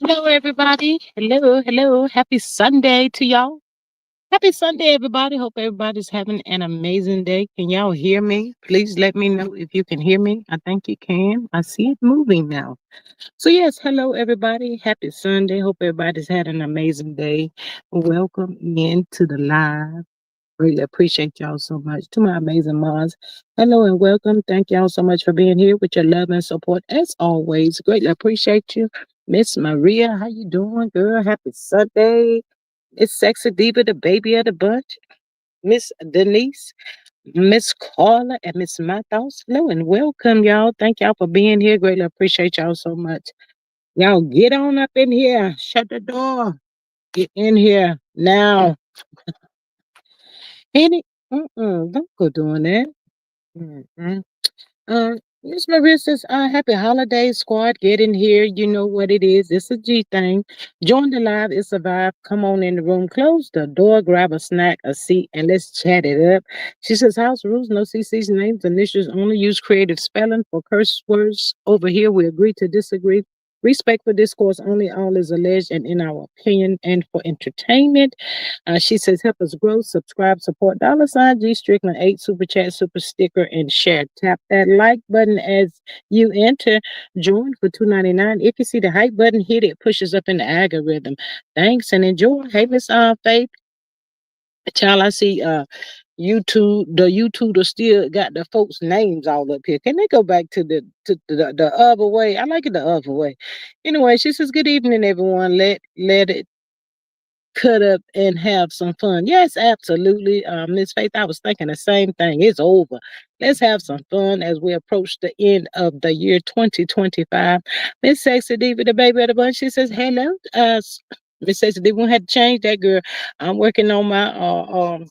Hello, everybody. Hello, hello. Happy Sunday to y'all. Happy Sunday, everybody. Hope everybody's having an amazing day. Can y'all hear me? Please let me know if you can hear me. I think you can. I see it moving now. So, yes, hello, everybody. Happy Sunday. Hope everybody's had an amazing day. Welcome into the live. Really appreciate y'all so much. To my amazing moms, hello and welcome. Thank y'all so much for being here with your love and support. As always, greatly appreciate you. Miss Maria, how you doing, girl? Happy Sunday. It's Sexy Diva, the baby of the bunch. Miss Denise, Miss Carla, and Miss Mathos. Hello and welcome, y'all. Thank y'all for being here. Greatly appreciate y'all so much. Y'all get on up in here. Shut the door. Get in here now. Any, don't go doing that. Mm-mm. Miss Maria says, happy holidays, squad. Get in here. You know what it is. It's a G thing. Join the live. It's a vibe. Come on in the room. Close the door. Grab a snack, a seat, and let's chat it up. She says, house rules, no CC's names, initials only. Use creative spelling for curse words. Over here, we agree to disagree. Respect for discourse only. All is alleged and in our opinion and for entertainment. She says, help us grow, subscribe, support, $ G Strickland 8, super chat, super sticker, and share. Tap that like button as you enter. Join for $2.99. If you see the hype button, hit it, pushes up in the algorithm. Thanks and enjoy. Hey, Miss Faith. Child, I see the YouTuber still got the folks' names all up here. Can they go back to the other way? I like it the other way. Anyway, she says, good evening, everyone. Let it cut up and have some fun. Yes, absolutely. Miss Faith, I was thinking the same thing. It's over. Let's have some fun as we approach the end of the year 2025. Miss Sexy Diva, the baby of the bunch, she says, hello. Miss Sexy Diva, we had to change that, girl. I'm working on my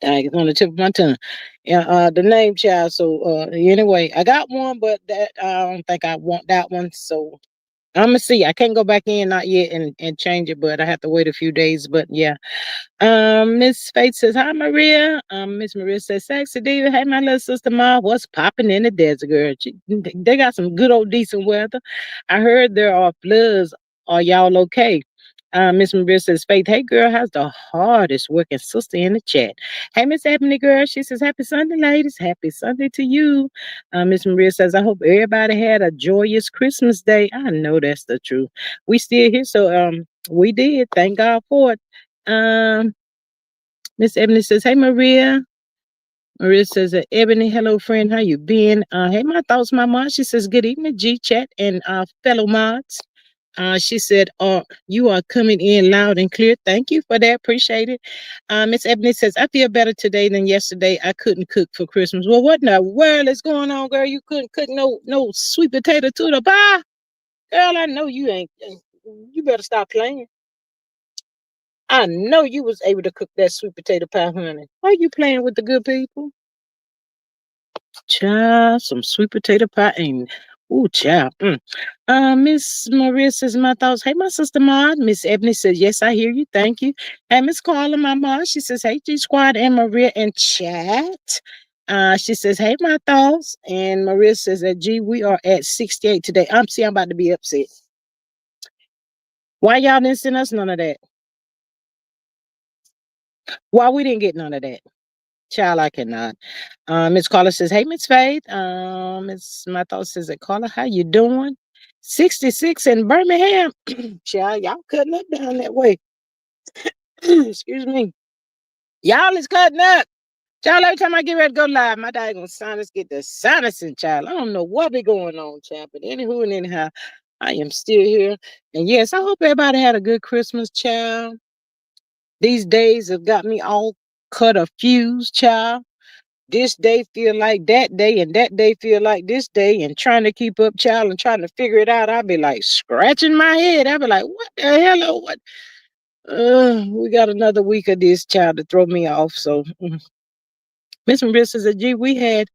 it's on the tip of my tongue. Yeah, the name child. So anyway, I got one, but that I don't think I want that one. So I'm gonna see. I can't go back in not yet and change it, but I have to wait a few days. But yeah. Miss Faith says, hi Maria. Miss Maria says, Sexy Diva, hey my little sister Ma, what's popping in the desert, girl? They got some good old decent weather. I heard there are floods. Are y'all okay? Miss Maria says, Faith, hey girl, how's the hardest working sister in the chat? Hey Miss Ebony girl, she says, happy Sunday, ladies. Happy Sunday to you. Miss Maria says, I hope everybody had a joyous Christmas day. I know that's the truth. We still here, so we did. Thank God for it. Um, Miss Ebony says, hey Maria. Maria says, Ebony, hello friend, how you been? Hey, my thoughts, my mom. She says, good evening, G chat and fellow mods. She said, you are coming in loud and clear. Thank you for that. Appreciate it. Miss Ebony says, I feel better today than yesterday. I couldn't cook for Christmas. Well, what in the world is going on, girl? You couldn't cook no sweet potato to the pie? Girl, I know you ain't. You better stop playing. I know you was able to cook that sweet potato pie, honey. Why you playing with the good people? Child, some sweet potato pie and ooh, child. Miss Maria says my thoughts. Hey, my sister Maud. Miss Ebony says, yes, I hear you. Thank you. And Miss Carla, my mom, she says, hey, G Squad and Maria in chat. She says, hey, my thoughts. And Maria says that G, we are at 68 today. I'm about to be upset. Why y'all didn't send us none of that? Why we didn't get none of that? Child, I cannot. Miss Carla says, hey, Miss Faith. Miss My thoughts says, Carla, how you doing? 66 in Birmingham. Child, y'all cutting up down that way. Excuse me. Y'all is cutting up. Child, every time I get ready to go live, my daggone sinus get the sinusing, child. I don't know what be going on, child. But anywho and anyhow, I am still here. And yes, I hope everybody had a good Christmas, child. These days have got me all cut a fuse, child. This day feel like that day and that day feel like this day and trying to keep up, child, and trying to figure it out. I'd be like scratching my head. I'd be like, what the hell? What? We got another week of this, child, to throw me off. So Miss Maria says, gee, we had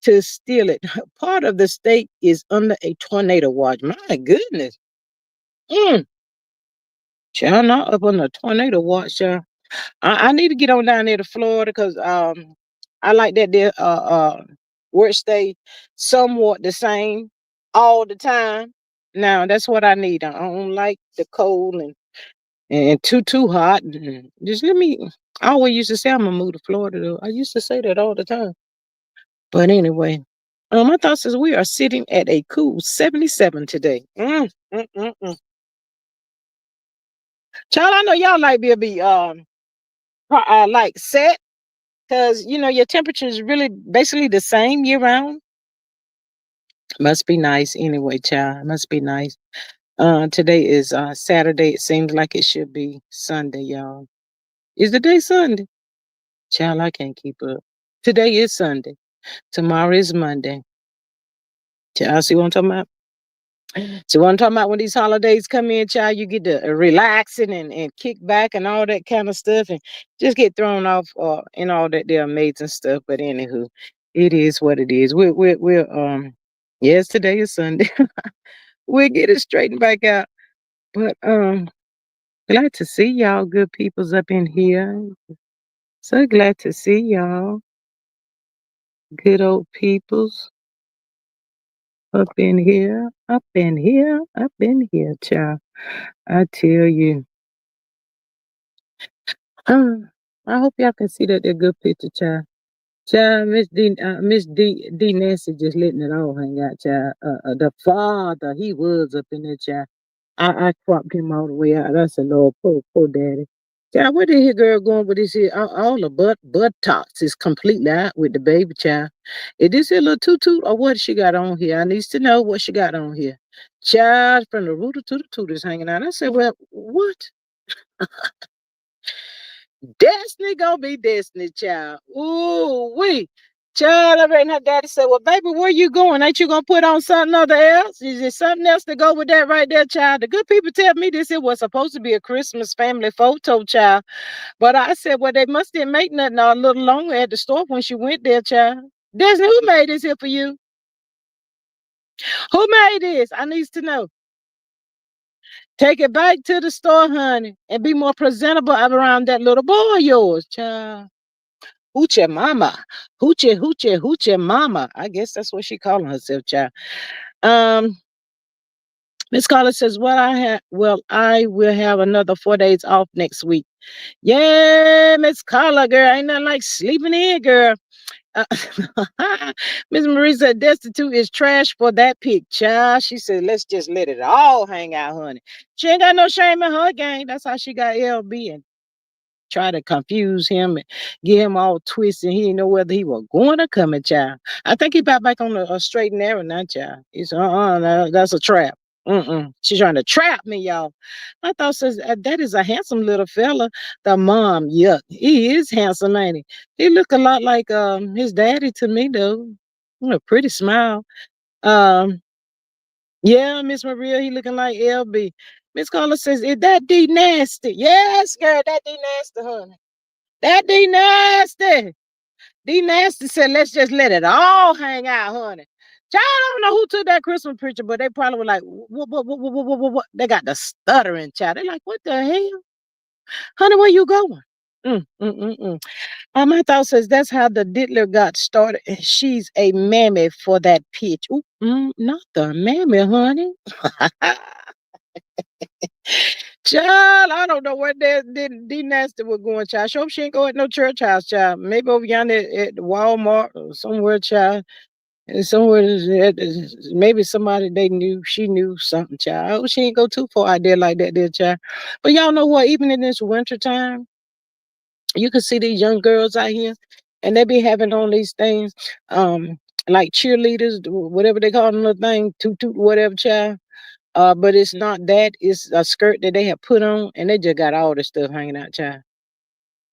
to steal it. Part of the state is under a tornado watch. My goodness. Mm. Child, not up on a tornado watch, child. I need to get on down there to Florida because I like that there where it stay somewhat the same all the time. Now that's what I need. I don't like the cold and too hot. Just let me. I always used to say I'm gonna move to Florida. Though. I used to say that all the time. But anyway, my thoughts is we are sitting at a cool 77 today. Child, I know y'all like be like set because your temperature is really basically the same year round. Must be nice anyway, child. Must be nice. Today is Saturday. It seems like it should be Sunday, y'all. Is the day Sunday? Child, I can't keep up. Today is Sunday. Tomorrow is Monday. Child, see what I'm talking about? So what I'm talking about when these holidays come in, child, you get to relaxing and kick back and all that kind of stuff and just get thrown off and all that there amazing stuff. But anywho, it is what it is. Yes, today is Sunday. We'll get it straightened back out. But glad to see y'all good peoples up in here. So glad to see y'all. Good old peoples up in here. Up in here. Up in here, child. I tell you. I hope y'all can see that they're good picture, child. Child, Miss D Nancy just letting it all hang out, child. The father, he was up in there, child. I cropped him all the way out. I said, Lord, poor daddy. Child, where did his girl going with this here? All the buttocks is completely out with the baby, child. Is this here little tutu or what she got on here? I needs to know what she got on here. Child, from the rooter to the tooter's hanging out. I said, well, what? Destiny gonna be Destiny, child. Ooh, we. Child, I read her daddy said, well, baby, where you going? Ain't you gonna put on something other else? Is there something else to go with that right there, child? The good people tell me this it was supposed to be a Christmas family photo, child. But I said, well, they must didn't make nothing a little longer at the store when she went there, child. Disney, who made this here for you? Who made this? I needs to know. Take it back to the store, honey, and be more presentable around that little boy of yours, child. Hoochie mama. Hoochie mama. I guess that's what she calling herself, child. Um, Miss Carla says, I will have another 4 days off next week. Yeah, Miss Carla, girl. Ain't nothing like sleeping in, girl. Uh, Miss Marie said, destitute is trash for that pig, child. She said, let's just let it all hang out, honey. She ain't got no shame in her game. That's how she got LB and try to confuse him and get him all twisted. He didn't know whether he was going or coming, child. I think he got back on a straight and narrow now, child. He said, no, that's a trap. She's trying to trap me, y'all. I thought says that is a handsome little fella. The mom, yuck. He is handsome, ain't he? He look a lot like his daddy to me though. A pretty smile. Um, yeah, Miss Maria, he looking like LB. Miss Carla says, is that D nasty? Yes, girl, that D nasty, honey. That D nasty. D nasty said, let's just let it all hang out, honey. Child, I don't know who took that Christmas picture, but they probably were like, what? They got the stuttering child. They're like, what the hell? Honey, where you going? Mm. My thought says that's how the diddler got started. She's a mammy for that pitch. Ooh, not the mammy, honey. Child, I don't know where D Nasty was going, child. Sure she ain't go at no church house, child. Maybe over yonder at Walmart or somewhere, child. Somewhere, maybe somebody they knew, she knew something, child. I hope she ain't go too far out there like that, there, child. But y'all know what? Even in this winter time, you can see these young girls out here, and they be having on these things, like cheerleaders, whatever they call them, little thing, toot, whatever, child. But it's not that. It's a skirt that they have put on, and they just got all the stuff hanging out, child.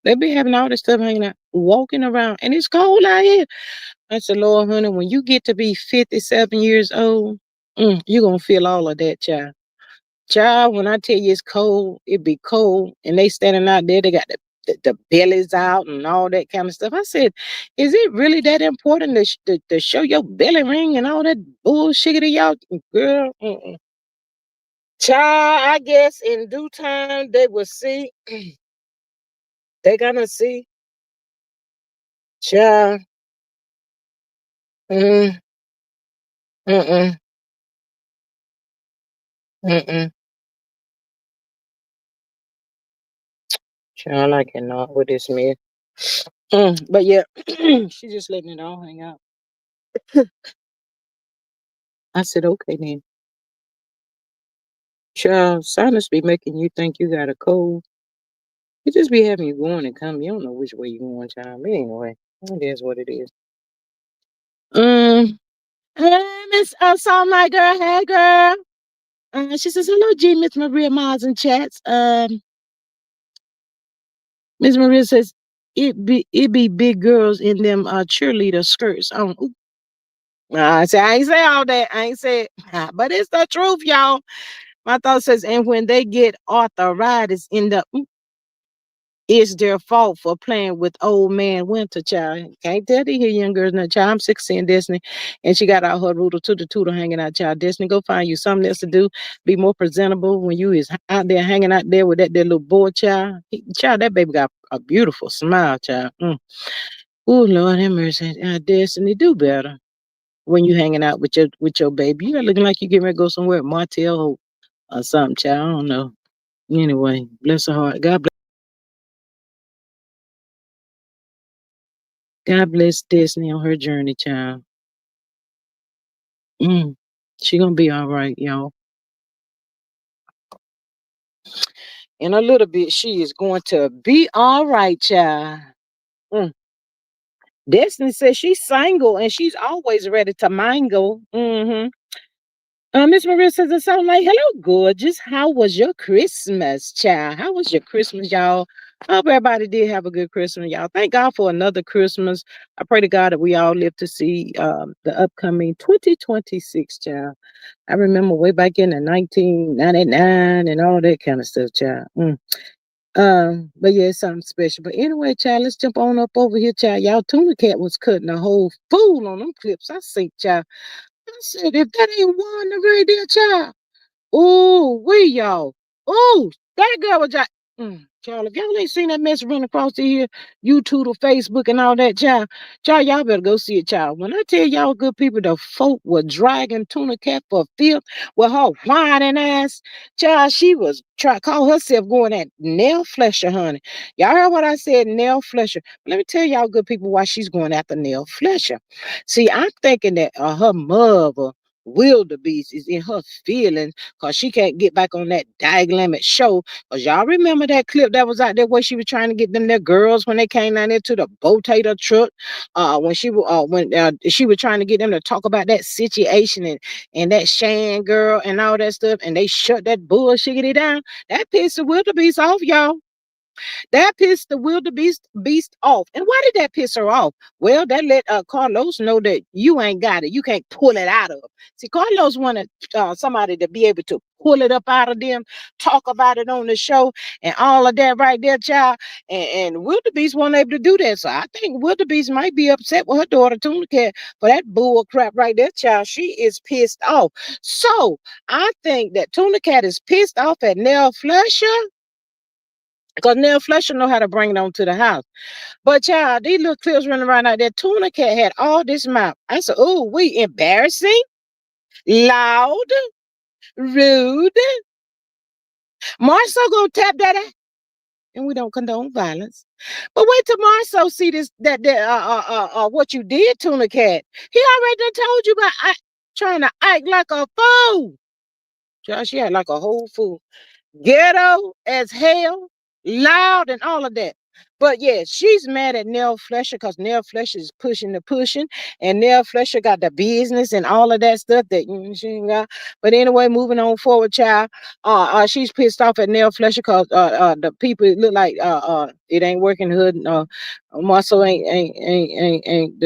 They be having all this stuff hanging out, walking around, and it's cold out here. I said, Lord, honey, when you get to be 57 years old, you're going to feel all of that, child. Child, when I tell you it's cold, it be cold, and they standing out there, they got the bellies out and all that kind of stuff. I said, is it really that important to show your belly ring and all that bullshit to y'all? Girl, child, I guess in due time they will see. They gonna see. Child. Mm, mm-mm. Mm-mm. Child, I cannot with this man. But yeah, she just letting it all hang out. I said, okay then. Child, sinus be making you think you got a cold. It just be having you going and coming. You don't know which way you going, child. But anyway, it is what it is. Um, hey, Miss Song My Girl. Hey, girl. She says, hello, G, Miss Maria Miles in chats. Miss Maria says, it be big girls in them cheerleader skirts. Ooh. I ain't say all that. I ain't say it. But it's the truth, y'all. My thought says, and when they get arthritis in the it's their fault for playing with old man winter, child. Can't tell these here young girls now, child. I'm 16, Destiny, and she got out her rooter to the tooter hanging out, child. Destiny, go find you something else to do. Be more presentable when you is out there hanging out there with that little boy, child. Child, that baby got a beautiful smile, child. Oh Lord have mercy. Destiny, do better when you hanging out with your baby. You not looking like you getting ready to go somewhere, Martell or something, child. I don't know. Anyway, bless her heart. God bless Destiny on her journey, child. Mm, she gonna be all right, y'all. In a little bit, she is going to be all right, child. Mm. Destiny says she's single and she's always ready to mingle. Miss Maria says it sounds like, hello, gorgeous. How was your Christmas, child? How was your Christmas, y'all? I hope everybody did have a good Christmas, y'all. Thank God for another Christmas. I pray to God that we all live to see the upcoming 2026, child. I remember way back in the 1999 and all that kind of stuff, child. But yeah, it's something special. But anyway, child, let's jump on up over here, child. Y'all, Tunacat was cutting a whole fool on them clips. I see, child. I said, if that ain't one the right there, child. Oh, we y'all. Oh, that girl was just. Child, if y'all ain't seen that mess running across the here, YouTube or Facebook and all that, child, y'all better go see it, child. When I tell y'all good people, the folk were dragging Tunacat for filth with her whining ass, child, she was try call herself going at nail flesher, honey. Y'all heard what I said, nail flesher. Let me tell y'all good people why she's going after nail flesher. See, I'm thinking that her mother wildebeest is in her feelings because she can't get back on that diaglammet show. Because y'all remember that clip that was out there where she was trying to get them there girls when they came down there to the potato truck. When she was trying to get them to talk about that situation and that Shan girl and all that stuff, and they shut that bullshit down. That pissed the wildebeest off, y'all. That pissed the wildebeest off. And why did that piss her off? Well, that let Carlos know that you ain't got it. You can't pull it out of. See, Carlos wanted somebody to be able to pull it up out of them, talk about it on the show, and all of that right there, child. And wildebeest wasn't able to do that. So I think wildebeest might be upset with her daughter Tunacat for that bull crap right there, child. She is pissed off. So I think that Tunacat is pissed off at Nell Flusher because Neil Fletcher know how to bring it on to the house. But child, these little clips running around out there, Tunacat had all this mouth. I said, oh, we embarrassing, loud, rude. Marcel gonna tap that out. And we don't condone violence. But wait till Marcel see this what you did, Tunacat. He already done told you about trying to act like a fool. Child, she act like a whole fool. Ghetto as hell, loud, and all of that. But yeah, she's mad at Nell Fletcher because Nell Fletcher is pushing the pushing, and Nell Fletcher got the business and all of that stuff that she ain't got. But anyway, moving on forward, child. She's pissed off at Nell Fletcher because the people it look like it ain't working hood. Muscle ain't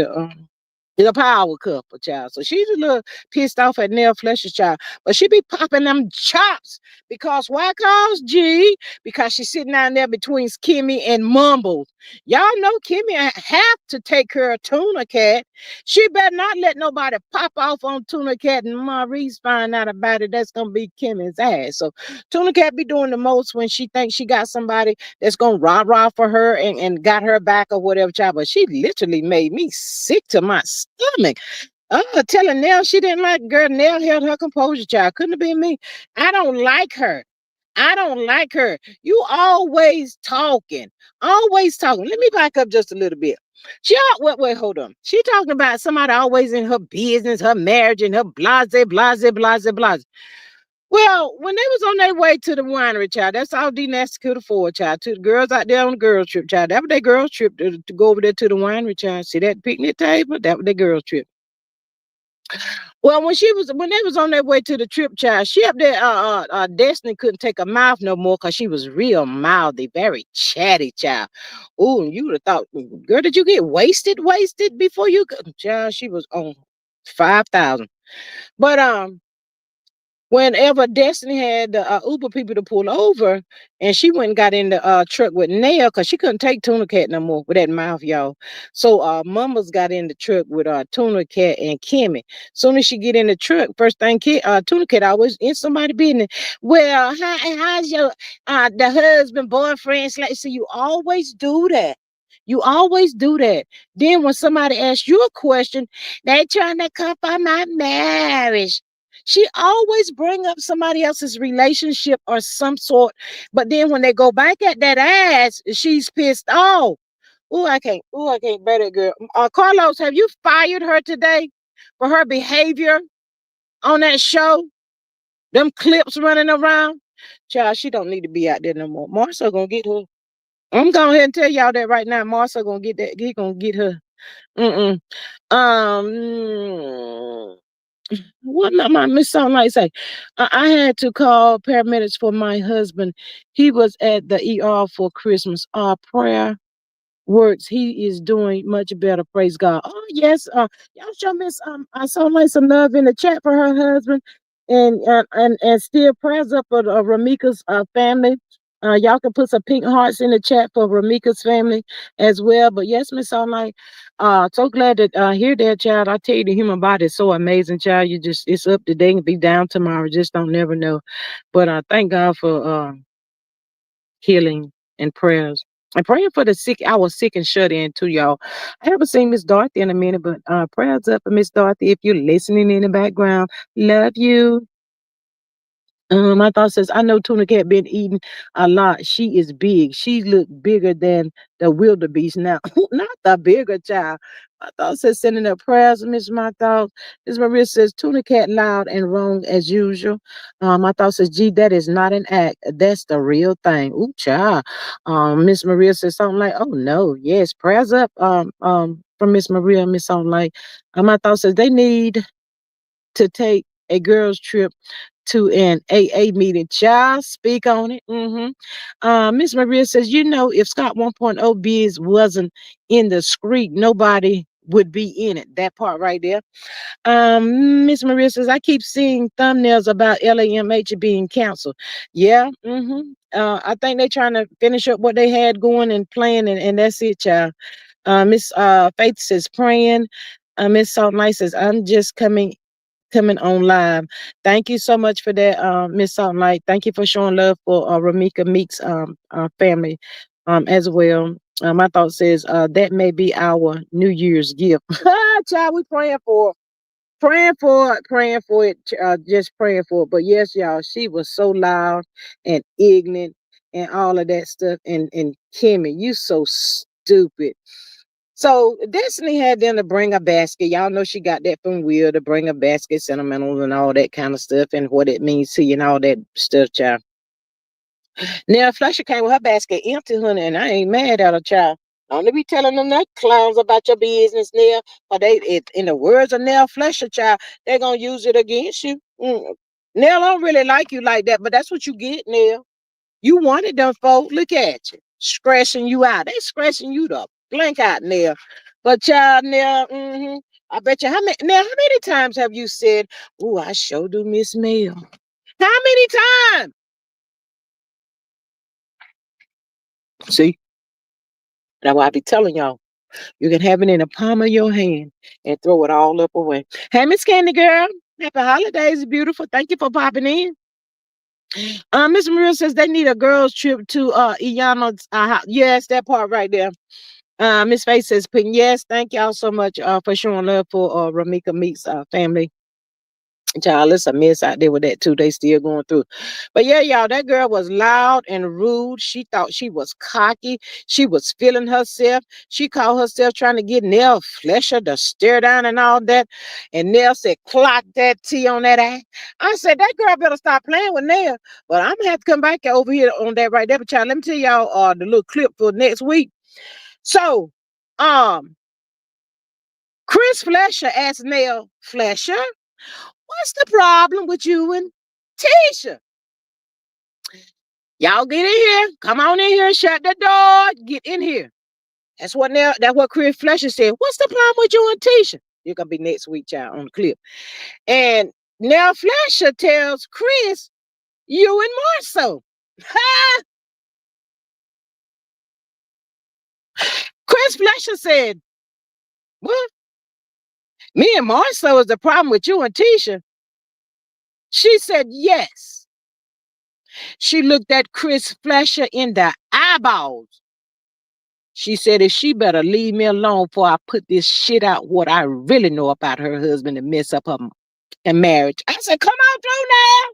the power couple, child. So she's a little pissed off at Nell Fletcher's child. But she be popping them chops because why cause G? Because she's sitting down there between Kimmy and Mumbles. Y'all know Kimmy have to take care of Tunacat. She better not let nobody pop off on Tunacat and Maurice find out about it. That's gonna be Kimmy's ass. So Tunacat be doing the most when she thinks she got somebody that's gonna rah-rah for her and got her back or whatever, child. But she literally made me sick to my stomach. Telling Nell she didn't like girl. Nell held her composure, child. Couldn't have been me. I don't like her. I don't like her. You always talking. Always talking. Let me back up just a little bit. Wait, hold on. She talking about somebody always in her business, her marriage, and her blase, blase, blase, blase. Well, when they was on their way to the winery, child, that's all D Nasty could afford, child. To the girls out there on the girls trip, child. That was their girls trip to go over there to the winery, child. See that picnic table? That was their girls trip. Well, when they was on their way to the trip, child, she up there, Destiny couldn't take her mouth no more because she was real mouthy, very chatty, child. Ooh, you would have thought, girl, did you get wasted before you child, she was on 5,000. But whenever Destiny had the Uber people to pull over, and she went and got in the truck with Nell because she couldn't take Tunacat no more with that mouth, y'all. So Mama's got in the truck with Tunacat and Kimmy. Soon as she get in the truck, first thing Tunacat always in somebody's business. Well, how's your the husband, boyfriend? So you always do that. You always do that. Then when somebody asks you a question, they trying to come for my marriage. She always bring up somebody else's relationship or some sort, but then when they go back at that ass, she's pissed off. Ooh, I can't. Ooh, I can't bear that girl. Carlos, have you fired her today for her behavior on that show? Them clips running around. Child, she don't need to be out there no more. Marcel gonna get her. I'm going ahead and tell y'all that right now. Marcel gonna get that. He gonna get her. Mm-mm. Um. What my Miss Sound like say? I had to call paramedics for my husband. He was at the ER for Christmas. Prayer works. He is doing much better. Praise God. Oh yes. Y'all show Miss I saw like some love in the chat for her husband, and still prayers up for Romeca's family. Y'all can put some pink hearts in the chat for Romeca's family as well. But yes, Miss Sunlight, so glad to hear that, child. I tell you, the human body is so amazing, child. You just it's up today and be down tomorrow. Just don't never know. But thank God for healing and prayers. I'm praying for the sick. I was sick and shut in too, y'all. I haven't seen Miss Dorothy in a minute, but prayers up for Miss Dorothy. If you're listening in the background, love you. My thought says, I know Tuna Cat been eating a lot. She is big. She look bigger than the wildebeest now. Not the bigger child. My thought says, sending up prayers, Miss My Thought. Miss Maria says, Tuna Cat loud and wrong as usual. My thought says, gee, that is not an act. That's the real thing. Ooh, child. Miss Maria says something like, oh no, yes, prayers up. From Miss Maria, Miss something like, my thought says they need to take a girls trip to an AA meeting. Child, speak on it. Miss Maria says, you know, if Scott 1.0 biz wasn't in the street, nobody would be in it. That part right there. Miss Maria says, I keep seeing thumbnails about LAMH being canceled. Yeah. I think they're trying to finish up what they had going and playing, and that's it, child. Miss Faith says, praying. Miss Salt Light says, I'm just coming on live. Thank you so much for that, Miss Salt Light. Thank you for showing love for Romeca Meeks family as well. My thought says that may be our New Year's gift. Child, we praying for it, just praying for it. But yes, y'all, she was so loud and ignorant and all of that stuff. And Kimmy, you so stupid. So Destiny had them to bring a basket. Y'all know she got that from Will to bring a basket, sentimental and all that kind of stuff, and what it means to you and all that stuff, child. Now Fletcher came with her basket empty, honey, and I ain't mad at her, child. Don't be telling them that clowns about your business, Nell. Or in the words of Nell Fletcher, child, they're gonna use it against you. Nell don't really like you like that, but that's what you get, Nell. You wanted them folk. Look at you. Scratching you out. They scratching you the blank out, Nell. But child, Nell, I bet you how many times have you said, oh, I sure do miss Mel? How many times? See, that's why I be telling y'all. You can have it in the palm of your hand and throw it all up away. Hey, Miss Candy Girl. Happy holidays, beautiful. Thank you for popping in. Miss Maria says they need a girls trip to Iana's house. Yes, that part right there. Miss Faith says, yes, thank y'all so much for showing love for Romeca Meets family. Child, it's a mess out there with that too. They still going through. But yeah, y'all, that girl was loud and rude. She thought she was cocky. She was feeling herself. She called herself trying to get Nell Flesher to stare down and all that. And Nell said, clock that T on that eye. I said, that girl better stop playing with Nell. But I'm gonna have to come back over here on that right there. But child, let me tell y'all the little clip for next week. So um Chris Flesher asked Nell Flesher, what's the problem with you and Tisha? Y'all get in here. Come on in here. Shut the door. Get in here. That's what Chris Fletcher said. What's the problem with you and Tisha? You're gonna be next week, child, on the clip. And now Fletcher tells Chris, you and Marceau. Chris Fletcher said, what? Me and Marceau is the problem with you and Tisha? She said, yes. She looked at Chris Fletcher in the eyeballs. She said, if she better leave me alone before I put this shit out, what I really know about her husband and mess up her marriage. I said, come on through now.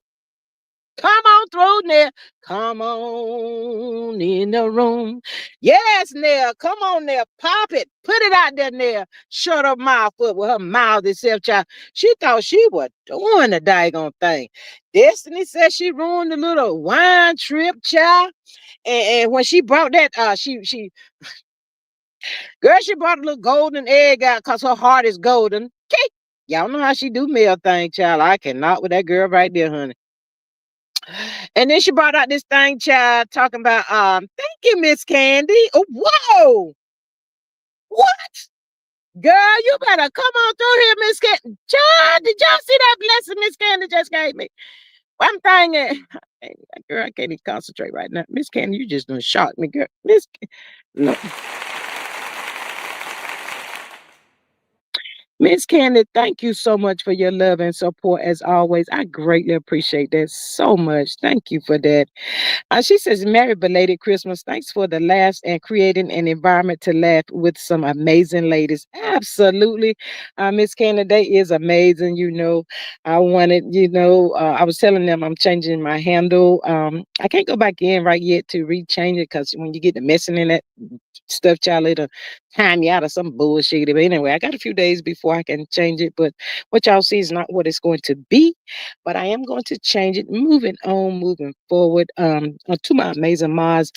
Come on through there. Come on in the room. Yes, Nell. Come on there. Pop it. Put it out there, Nell. Shut her mouth up with her mouth itself, child. She thought she was doing the daggone thing. Destiny said she ruined the little wine trip, child. And when she brought that, girl, she brought a little golden egg out because her heart is golden. Okay. Y'all know how she do male thing, child. I cannot with that girl right there, honey. And then she brought out this thing, child, talking about thank you, Miss Candy. Oh, whoa. What? Girl, you better come on through here, Miss Candy. Child, did y'all see that blessing Miss Candy just gave me? One thing, girl, I can't even concentrate right now. Miss Candy, you just done shock me, girl. No. Miss Candy, thank you so much for your love and support as always. I greatly appreciate that so much. Thank you for that. She says, Merry belated Christmas. Thanks for the laughs and creating an environment to laugh with some amazing ladies. Absolutely. Miss Candy, that is amazing. I wanted, I was telling them I'm changing my handle. I can't go back in right yet to rechange it because when you get the messing in that stuff, child, it'll time you out of some bullshit. But anyway, I got a few days before I can change it. But what y'all see is not what it's going to be. But I am going to change it. Moving on, moving forward. To my amazing mods.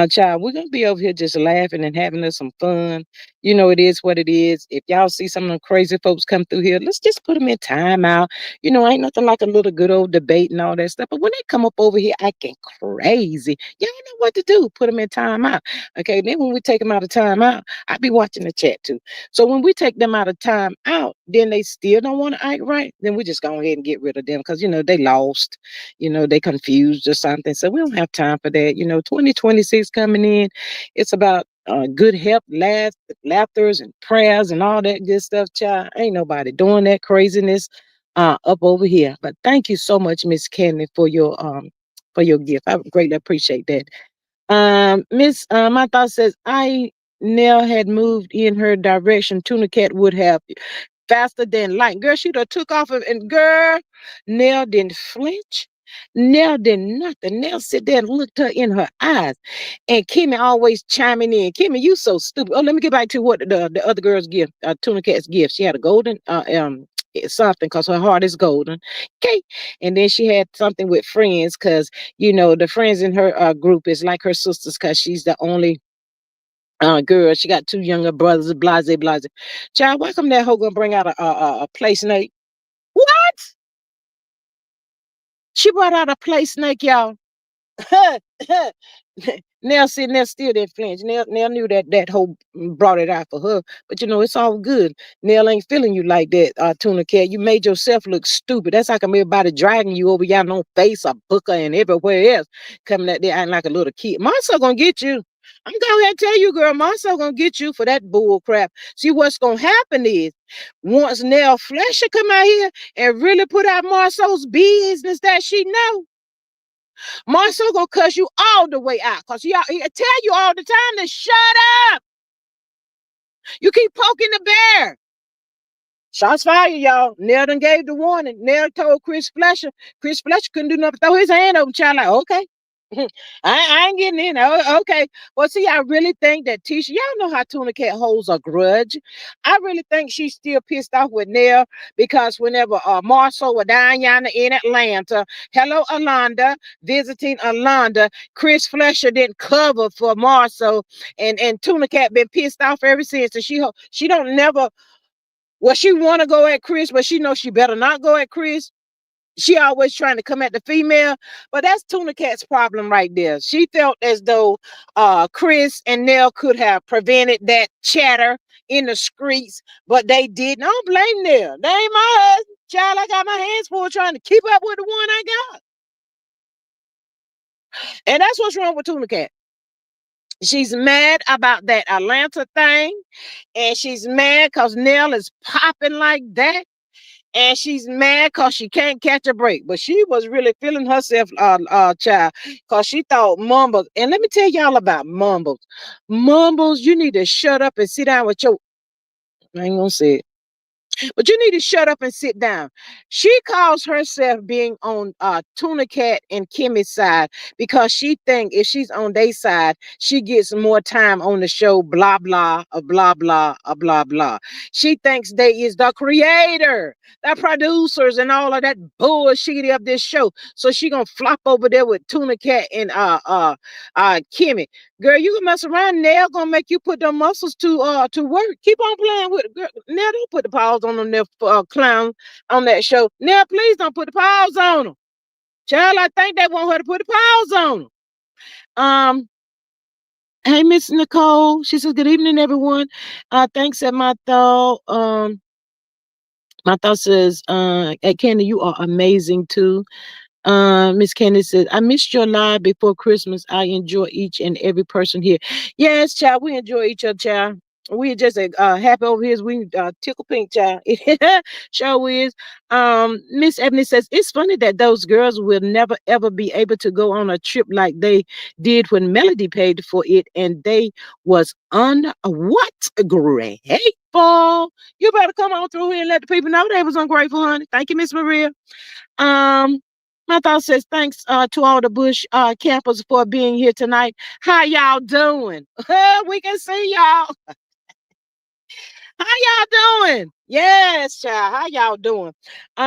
Child, we're gonna be over here just laughing and having us some fun. It is what it is. If y'all see some of them crazy folks come through here, let's just put them in timeout. Ain't nothing like a little good old debate and all that stuff. But when they come up over here acting crazy, y'all know what to do. Put them in timeout. Okay, then when we take them out of timeout, I be watching the chat too. So when we take them out of timeout, then they still don't want to act right. Then we just go ahead and get rid of them because they lost. They confused or something. So we don't have time for that. 2026 coming in. It's about good health, laughters and prayers and all that good stuff, child. Ain't nobody doing that craziness up over here. But thank you so much, Miss Candy, for your gift. I greatly appreciate that. Miss my thought says I Nell had moved in her direction. Tunacat would have faster than light. Girl, she'd have took off and girl, Nell didn't flinch. Nell did nothing. Nell sit there and looked her in her eyes. And Kimmy always chiming in. Kimmy, you so stupid. Oh, let me get back to what the other girl's gift, Tunacat's gift. She had a golden something because her heart is golden. Okay. And then she had something with friends because the friends in her group is like her sisters because she's the only girl. She got two younger brothers, blase, blase. Child, why come that hoe gonna bring out a play snake? What? She brought out a play snake, y'all. Nell said Nell still didn't flinch. Nell knew that hoe brought it out for her. But it's all good. Nell ain't feeling you like that, Tuna Cat. You made yourself look stupid. That's like everybody dragging you over y'all no face, a booker, and everywhere else. Coming out there acting like a little kid. Marcel gonna get you. I'm going to tell you, girl, Marcel gonna get you for that bull crap. See, what's gonna happen is once Nell Fletcher come out here and really put out Marcel's business that she know, Marcel gonna cuss you all the way out. Cause he tell you all the time to shut up. You keep poking the bear. Shots fired, y'all. Nell done gave the warning. Nell told Chris Fletcher. Chris Fletcher couldn't do nothing but throw his hand over the child like, okay. I ain't getting in. Okay. Well, see, I really think that Tisha, y'all know how Tunacat holds a grudge. I really think she's still pissed off with Nell because whenever Marcel was down yonder in Atlanta, hello, Alonda, visiting Alonda, Chris Fletcher didn't cover for Marcel, and Tunacat been pissed off ever since. And she don't never, well, she want to go at Chris, but she knows she better not go at Chris. She always trying to come at the female, but that's Tunacat's problem right there. She felt as though Chris and Nell could have prevented that chatter in the streets, but they didn't. I don't blame Nell. They ain't my husband. Child, I got my hands full trying to keep up with the one I got. And that's what's wrong with Tunacat. She's mad about that Atlanta thing, and she's mad because Nell is popping like that. And she's mad because she can't catch a break. But she was really feeling herself, child, because she thought Mumbles. And let me tell y'all about Mumbles. Mumbles, you need to shut up and sit down with your. I ain't gonna say it. But you need to shut up and sit down. She calls herself being on Tunacat and Kimmy's side because she think if she's on their side, she gets more time on the show, blah, blah, blah, blah, blah, blah. She thinks they is the creator, the producers, and all of that bullshit of this show. So she gonna flop over there with Tunacat and Kimmy. Girl, you can mess around. Nell gonna make you put them muscles to work. Keep on playing with it. Girl, Nell, don't put the paws on them there clown on that show. Nell, please don't put the paws on them. Child, I think they want her to put the paws on them. Hey, Miss Nicole. She says, good evening, everyone. Thanks at my thought says, at Candy, you are amazing too. Miss Candy says, I missed your live before Christmas. I enjoy each and every person here. Yes, child, we enjoy each other, child. We just happy over here. We tickle pink, child. Sure is. Miss Ebony says it's funny that those girls will never ever be able to go on a trip like they did when Melody paid for it, and they was what grateful. You better come on through here and let the people know they was ungrateful, honey. Thank you, Miss Maria. Um, my thought says thanks to all the Bush campers for being here tonight. How y'all doing? We can see y'all. How y'all doing? Yes, child. How y'all doing?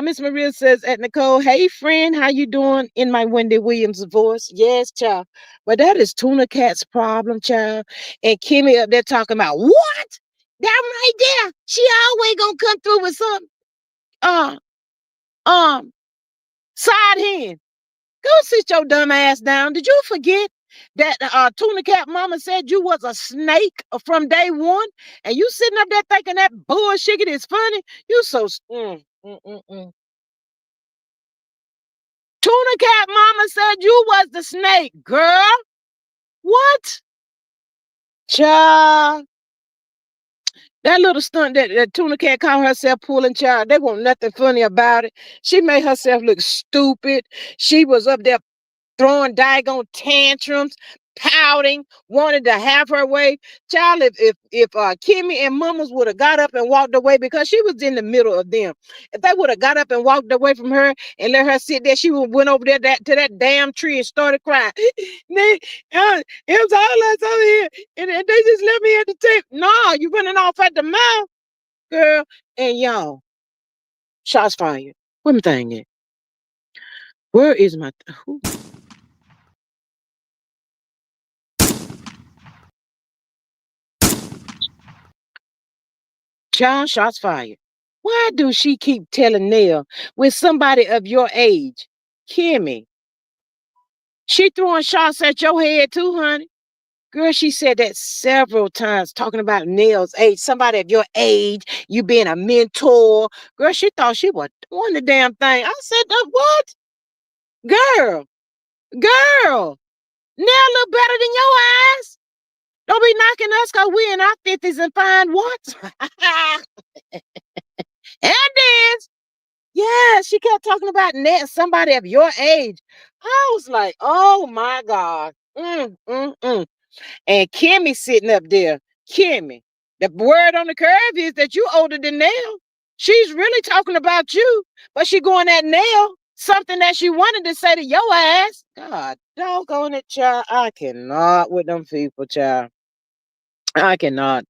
Miss Maria says at Nicole, hey friend, how you doing? In my Wendy Williams voice. Yes, child. But that is Tunacat's problem, child. And Kimmy up there talking about what? That right there. She always gonna come through with something. Uh, um, side hand. Go sit your dumb ass down. Did you forget that Tunacat mama said you was a snake from day one? And you sitting up there thinking that bullshit is funny? You so... Tunacat mama said you was the snake, girl. What? Child. That little stunt that Tunacat called herself pulling, child, they want nothing funny about it. She made herself look stupid. She was up there throwing daggone tantrums, pouting, wanted to have her way. Child, if Kimmy and Mamas would have got up and walked away, because she was in the middle of them. If they would have got up and walked away from her and let her sit there, she would went over there to that damn tree and started crying. It was all us over here, and they just left me at the table. No, you running off at the mouth, girl. And y'all, shots fired. What my thing is? Where is my... who? John, shots fired. Why do she keep telling Nell with somebody of your age? Kimmy, she throwing shots at your head too, honey. Girl, she said that several times, talking about Nell's age, somebody of your age, you being a mentor. Girl, she thought she was doing the damn thing. I said, what? Girl, girl, Nell look better than your ass. Don't be knocking us because we in our 50s and fine what? And then, yeah, she kept talking about somebody of your age. I was like, oh my God. And Kimmy sitting up there. Kimmy, The word on the curve is that you older than Nell. She's really talking about you, but she going at Nell something that she wanted to say to your ass. God doggone it, child. I cannot with them people, child. I cannot.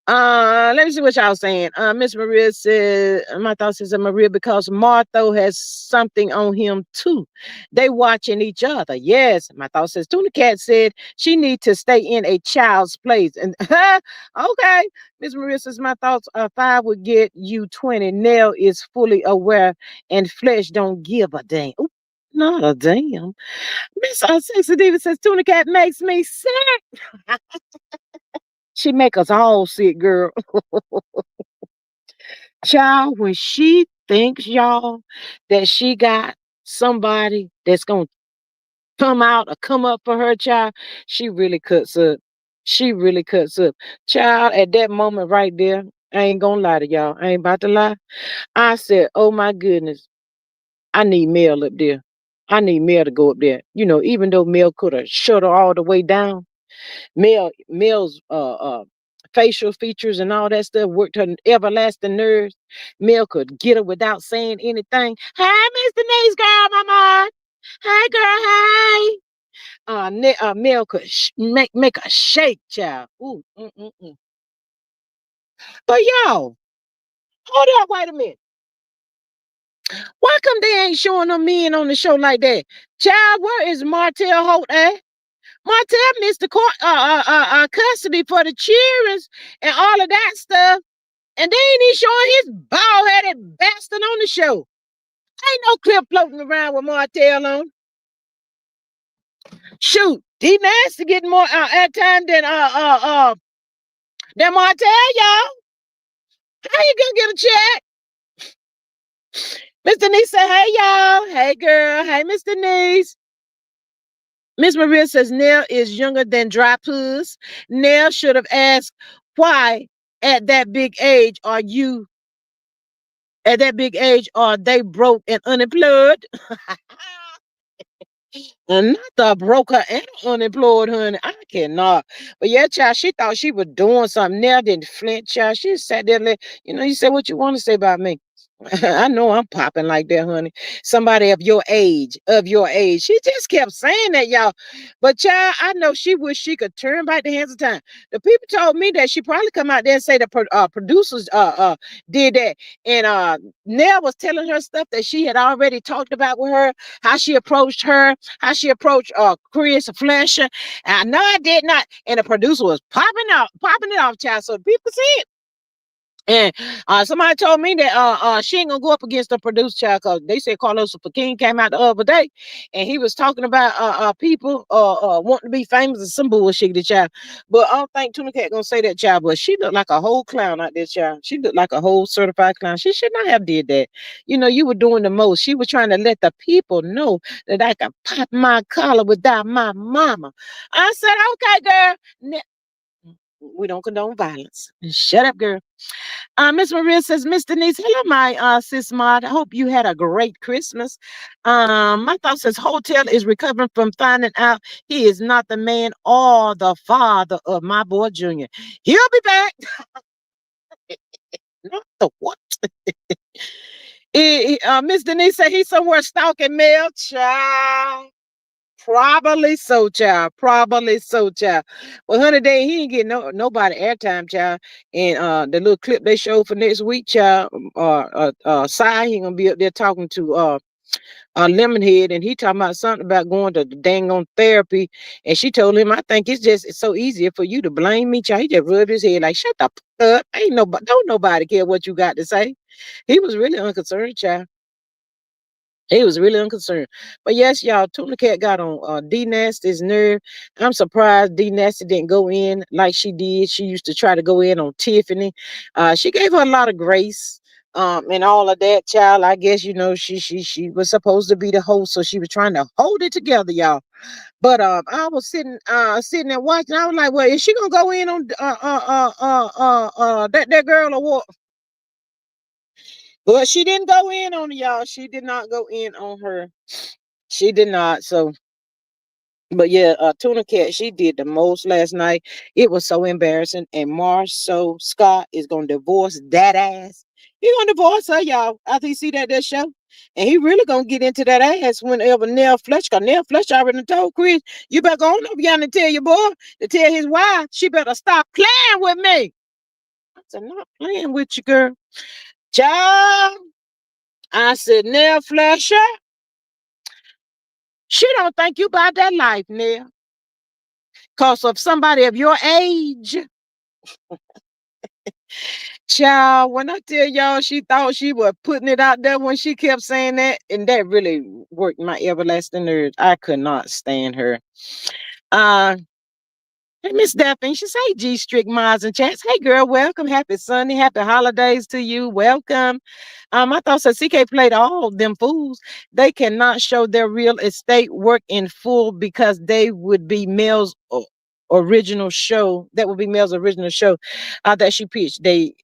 Let me see what y'all saying. Miss Maria said, my thoughts is Maria because Martha has something on him too. They watching each other. Yes, my thought says Tunacat said she need to stay in a child's place. And okay, Miss Maria says my thoughts are 5 would get you 20. Nell is fully aware and flesh don't give a damn. Oop, not a damn. Miss Sexy Diva says Tunacat makes me sick. She make us all sick, girl. Child, when she thinks, y'all, that she got somebody that's gonna come out or come up for her, child, she really cuts up. She really cuts up. Child, at that moment right there, I ain't gonna lie to y'all. I ain't about to lie. I said, oh my goodness, I need Mel up there. I need Mel to go up there. You know, even though Mel could have shut her all the way down, Mel's facial features and all that stuff worked her everlasting nerves. Mel could get her without saying anything. Hey, Mr. Nice girl, mama. Hey, girl, hey. Mel could make a shake, child. Ooh, But y'all, hold up, wait a minute. Why come they ain't showing them men on the show like that? Child, where is Martell Holt at? Martell missed the court custody for the cheerings and all of that stuff. And they ain't even showing his bald-headed bastard on the show. Ain't no clip floating around with Martell on. Shoot, D Nasty getting more airtime than Martell, y'all. How you gonna get a check? Mr. Niece say, hey y'all. Hey girl. Hey Mr. Niece. Miss Maria says Nell is younger than Dry Puss. Nell should have asked why at that big age are they broke and unemployed? Another broker and unemployed, honey. I cannot. But yeah, child, she thought she was doing something. Now didn't flinch, child. She sat there, you said what you want to say about me. I know I'm popping like that, honey. Somebody of your age. She just kept saying that, y'all. But child, I know she wish she could turn back the hands of time. The people told me that she probably come out there and say the producers did that. And Nell was telling her stuff that she had already talked about with her, how she approached her, how she approached Chris Fletcher. And no, I did not. And the producer was popping it off, child. So the people see it. And somebody told me that she ain't gonna go up against the producer child because they said Carlos King came out the other day and he was talking about people wanting to be famous and some bullshit the child. But I don't think Tunacat gonna say that child, but she looked like a whole clown out there, child. She looked like a whole certified clown. She should not have did that. You were doing the most. She was trying to let the people know that I can pop my collar without my mama. I said, okay, girl. We don't condone violence. Shut up, girl. Miss Maria says, Miss Denise, hello, my sis mod. I hope you had a great Christmas. My thought says Hotel is recovering from finding out he is not the man or the father of my boy Junior. He'll be back. Not the what? Miss Denise said he's somewhere stalking Mel. Child. Probably so, child. Probably so, child. Well, honey, he ain't getting nobody airtime, child. And the little clip they showed for next week, child, Cy, he gonna be up there talking to Lemonhead, and he talking about something about going to the dang on therapy. And she told him, I think it's so easier for you to blame me, child. He just rubbed his head like, shut the fuck up. Don't nobody care what you got to say. He was really unconcerned, child. He was really unconcerned. But yes, y'all, Tunacat got on D Nasty's nerve. I'm surprised D Nasty didn't go in like she did. She used to try to go in on Tiffany. She gave her a lot of grace. And all of that, child. I guess she was supposed to be the host, so she was trying to hold it together, y'all. But I was sitting there watching. I was like, well, is she gonna go in on that girl or what? But she didn't go in on y'all. She did not go in on her. She did not. So But yeah, Tunacat, she did the most last night. It was so embarrassing. And Marshall Scott is gonna divorce that ass. He gonna divorce her, y'all, after he see that show. And he really gonna get into that ass whenever Nell Fletcher, cause Nell Fletcher already told Chris, you better go on over yonder and tell your boy to tell his wife she better stop playing with me. I said, not playing with you, girl. Child, I said, Nell Fletcher, she don't think you about that life, Nell. Cause of somebody of your age. Child, when I tell y'all she thought she was putting it out there when she kept saying that, and that really worked my everlasting nerves. I could not stand her. Uh Hey, Miss Daphne, she say G Strict Miles and Chance. Hey girl, welcome. Happy Sunday. Happy holidays to you. Welcome. I thought so CK played all them fools. They cannot show their real estate work in full because they would be Mel's original show. That would be Mel's original show that she pitched. They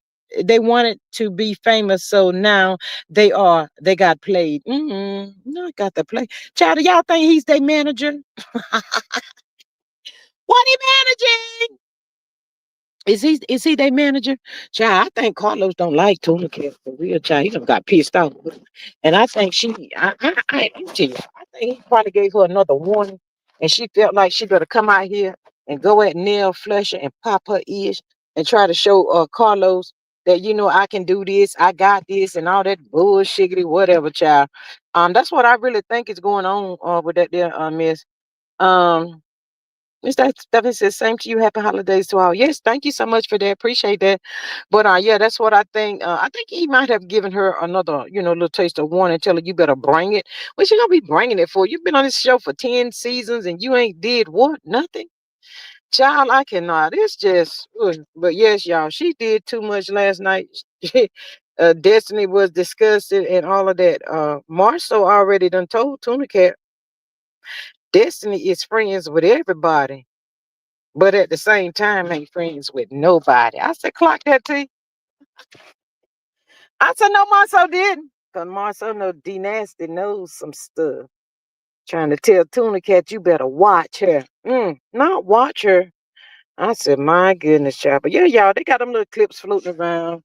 wanted to be famous, so now they are. They got played. Not got the play. Child, do y'all think he's their manager? What he managing? Is he their manager? Child, I think Carlos don't like Tunacat for real, child. He done got pissed off. And I think I'm telling you, I think he probably gave her another warning. And she felt like she better come out here and go at Neil Fletcher and pop her ears and try to show Carlos that, I can do this, I got this, and all that bullshiggity, whatever, child. That's what I really think is going on with that there, miss. Um, Mr. Stephanie says, same to you. Happy holidays to all. Yes, thank you so much for that. Appreciate that. But yeah, that's what I think. I think he might have given her another, little taste of warning, tell her you better bring it. What you gonna be bringing it for? You've been on this show for 10 seasons and you ain't did what? Nothing. Child, I cannot. It's just, but yes, y'all, she did too much last night. Destiny was disgusted and all of that. Marceau already done told Tuna Cat, Destiny is friends with everybody. But at the same time, ain't friends with nobody. I said, clock that T. I said, no, Marceau didn't. Because Marceau know D Nasty knows some stuff. Trying to tell Tuna Cat, you better watch her. Not watch her. I said, my goodness, child. But yeah, y'all, they got them little clips floating around.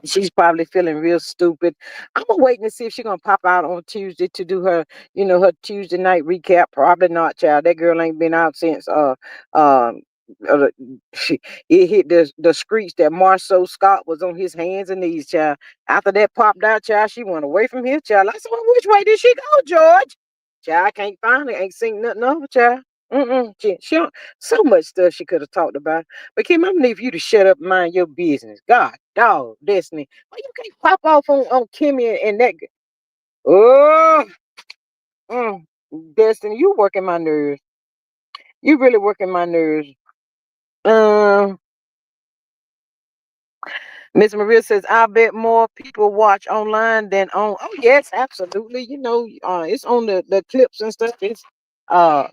She's probably feeling real stupid. I'm gonna wait and see if she's gonna pop out on Tuesday to do her, her Tuesday night recap. Probably not, child. That girl ain't been out since um uh, it hit the streets that Marceau Scott was on his hands and knees, child. After that popped out, child, she went away from his child. I said, well, which way did she go, George? Child, I can't find her. Ain't seen nothing of her, child. She don't, so much stuff she could have talked about. But Kim, I'm gonna need for you to shut up and mind your business. God, dog, Destiny. Why you can't pop off on Kimmy and that? Oh, mm, Destiny, you working my nerves. You really working my nerves. Um, Miss Maria says, I bet more people watch online than on. Oh yes, absolutely. It's on the clips and stuff. It's uh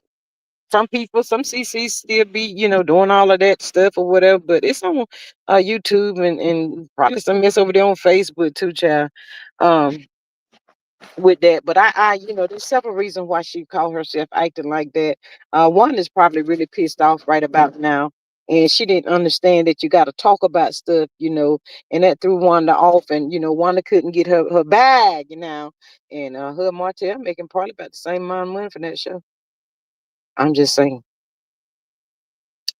some people, some CCs still be, doing all of that stuff or whatever, but it's on YouTube and probably some mess over there on Facebook too, child. Um, with that, but there's several reasons why she called herself acting like that. One is probably really pissed off right about now, and she didn't understand that you got to talk about stuff, and that threw Wanda off, and Wanda couldn't get her bag, and her and Martell making probably about the same amount of money for that show. I'm just saying.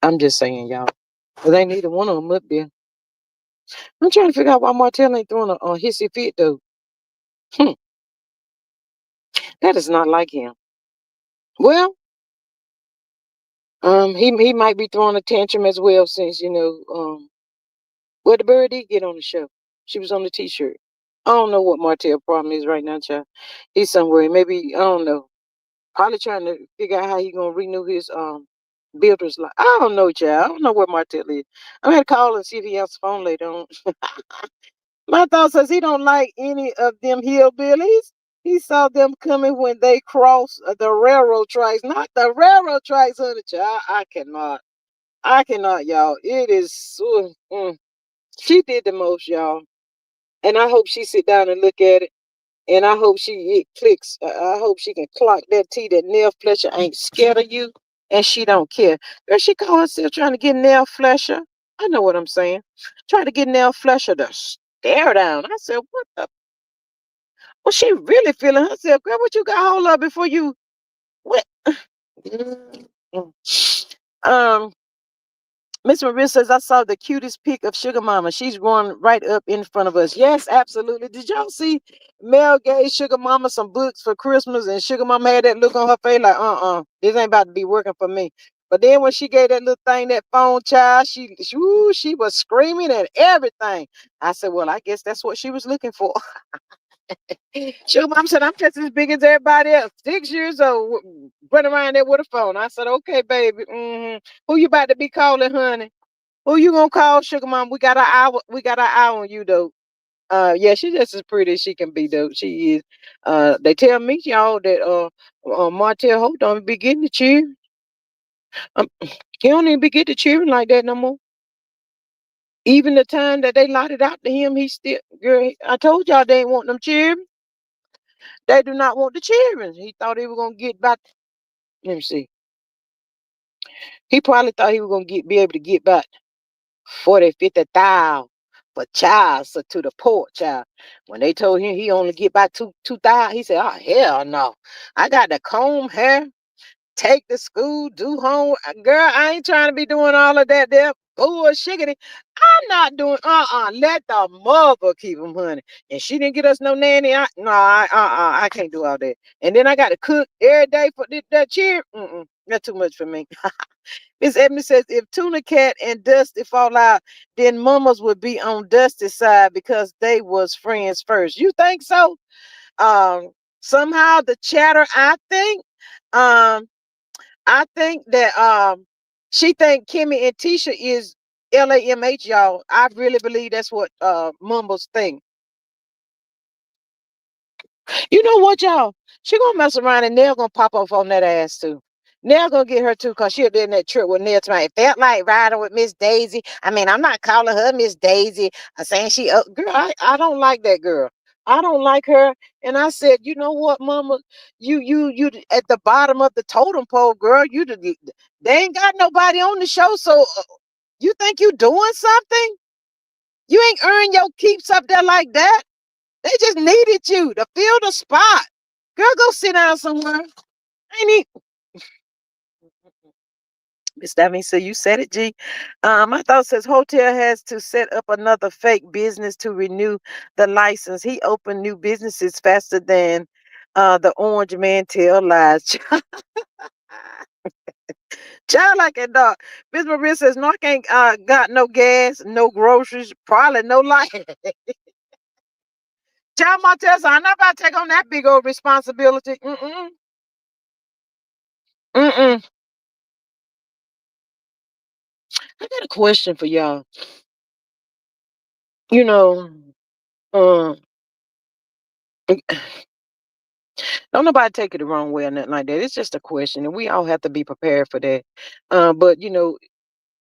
I'm just saying, y'all. Cause ain't neither one of them up there. I'm trying to figure out why Martell ain't throwing a hissy fit though. Hmm, that is not like him. Well, he might be throwing a tantrum as well since where the bird did get on the show. She was on the T-shirt. I don't know what Martell problem is right now, child. He's somewhere. Maybe I don't know. Probably trying to figure out how he gonna renew his builder's life. I don't know, child. I don't know where Martell is. I'm gonna call and see if he has the phone later on. My thought says he don't like any of them hillbillies. He saw them coming when they crossed the railroad tracks, not the railroad tracks, honey. Child, I cannot. I cannot, y'all. It is so. She did the most, y'all, and I hope she sit down and look at it And I hope it clicks. I hope she can clock that T that nail Fletcher ain't scared of you and she don't care. Girl, she call herself trying to get nail Fletcher. I know what I'm saying. Trying to get nail Fletcher to stare down. I said, what the? Well, she really feeling herself. Girl, what you got hold of before you what? Mm, mm. Um, Miss Maria says, I saw the cutest pic of Sugar Mama. She's growing right up in front of us. Yes, absolutely. Did y'all see Mel gave Sugar Mama some books for Christmas and Sugar Mama had that look on her face like, this ain't about to be working for me. But then when she gave that little thing, that phone child, she was screaming and everything. I said, well, I guess that's what she was looking for. Sugar Mama said, I'm just as big as everybody else. 6 years old, running around there with a phone. I said, okay, baby. Who you about to be calling, honey? Who you gonna call, Sugar Mom? We got our eye. We got our eye on you, though. Yeah, she's just as pretty as she can be, though. She is. They tell me, y'all, that Martell Hope don't be getting the cheer. He don't even be getting the cheering like that no more. Even the time that they lotted out to him, he still. Girl, I told y'all they ain't want them cheering. They do not want the cheering. He thought he was gonna get back. Let me see. He probably thought he was gonna be able to get back 40, 50,000 for child so to the poor child. When they told him he only get by 2,000, he said, "Oh hell no! I got to comb hair, take to school, do home. Girl, I ain't trying to be doing all of that there bullshit. I'm not doing. Let the mother keep him, honey. And she didn't get us no nanny. I can't do all that. And then I got to cook every day for that cheer. That's too much for me." Miss Edmund says if Tunacat and Dusty fall out, then Mamas would be on Dusty's side because they was friends first. You think so? Um, Somehow the chatter, um, I think that she think Kimmy and Tisha is LAMH, y'all. I really believe that's what Mumbles think. You know what, y'all? She gonna mess around and Nell gonna pop off on that ass too. Nell gonna get her too, cause she'll be in that trip with Nell tonight. It felt like riding with Miss Daisy. I mean, I'm not calling her Miss Daisy. I'm saying girl, I don't like that girl. I don't like her. And I said, you know what, Mama, you at the bottom of the totem pole, girl. They ain't got nobody on the show, so you think you doing something? You ain't earned your keeps up there like that. They just needed you to fill the spot. Girl, go sit down somewhere. I need Miss Stephanie, so you said it, G. My thought says hotel has to set up another fake business to renew the license. He opened new businesses faster than the orange man tell lies. Child like a dog. Miss Maria says, no, I ain't got no gas, no groceries, probably no light. Child Martell says, I'm not about to take on that big old responsibility. Mm-mm. Mm-mm. I got a question for y'all. You know, um, don't nobody take it the wrong way or nothing like that. It's just a question, and we all have to be prepared for that. But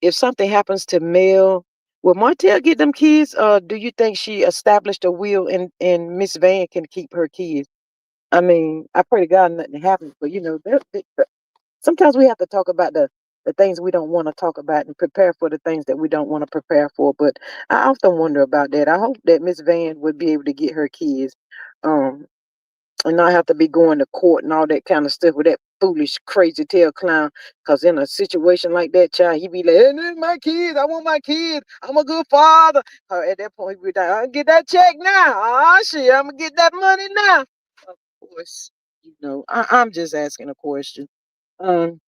if something happens to Mel, will Martell get them kids? Do you think she established a will and Miss Van can keep her kids? I mean, I pray to God nothing happens, but sometimes we have to talk about the things we don't want to talk about and prepare for the things that we don't want to prepare for. But I often wonder about that. I hope that Miss Van would be able to get her kids. Um, and not have to be going to court and all that kind of stuff with that foolish, crazy tail clown. Because in a situation like that, child, he be like, hey, this is my kid. I want my kid. I'm a good father. At that point, he be like, I'll get that check now. Oh, shit, I'm going to get that money now. Of course, I'm just asking a question. Um,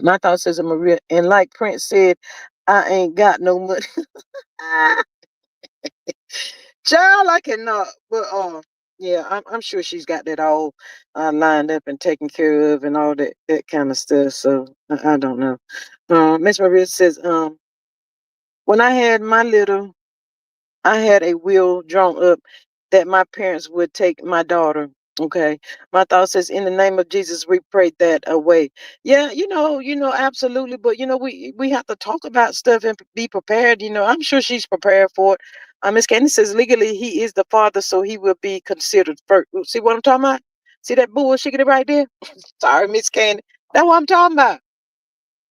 my thought says, Maria, and like Prince said, I ain't got no money. Child, I cannot. But yeah, I'm sure she's got that all lined up and taken care of and all that kind of stuff. So I don't know. Miss Maria says, when I had my little, I had a will drawn up that my parents would take my daughter. Okay. My thought says, in the name of Jesus, we pray that away. Yeah, absolutely. But we have to talk about stuff and be prepared. I'm sure she's prepared for it. Miss Candy says legally he is the father, so he will be considered first. See what I'm talking about? See that bullshit right there? Sorry, Miss Candy. That's what I'm talking about.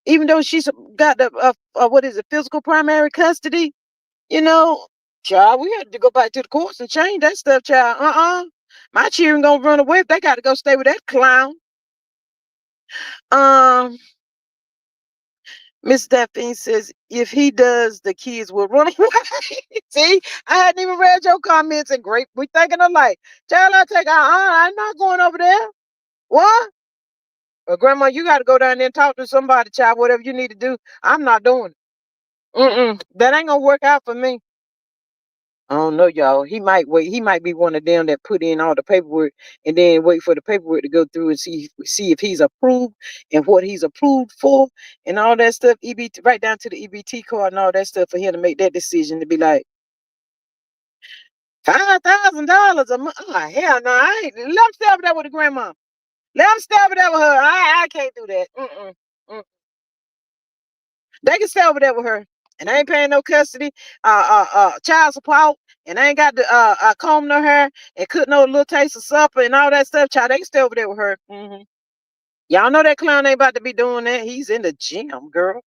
Even though she's got the what is it, physical primary custody, you know, child, we had to go back to the courts and change that stuff, child. My children gonna run away if they got to go stay with that clown. Um, Miss Daphne says if he does, the kids will run away. See, I hadn't even read your comments, and great, we thinking alike. Child, I take I'm not going over there. What? Well, grandma, you got to go down there and talk to somebody, child. Whatever you need to do, I'm not doing it. That ain't gonna work out for me. I don't know, y'all. He might wait. He might be one of them that put in all the paperwork and then wait for the paperwork to go through and see if he's approved and what he's approved for and all that stuff. EBT right down to the EBT card and all that stuff for him to make that decision to be like $5,000 a month. Oh hell no! I ain't. Let him stay over there with the grandma. Let him stay over there with her. I can't do that. They can stay over there with her, and I ain't paying no custody, child support, and I ain't got to comb no hair and cook no little taste of supper and all that stuff. Child, they can stay over there with her. Y'all know that clown ain't about to be doing that. He's in the gym, girl.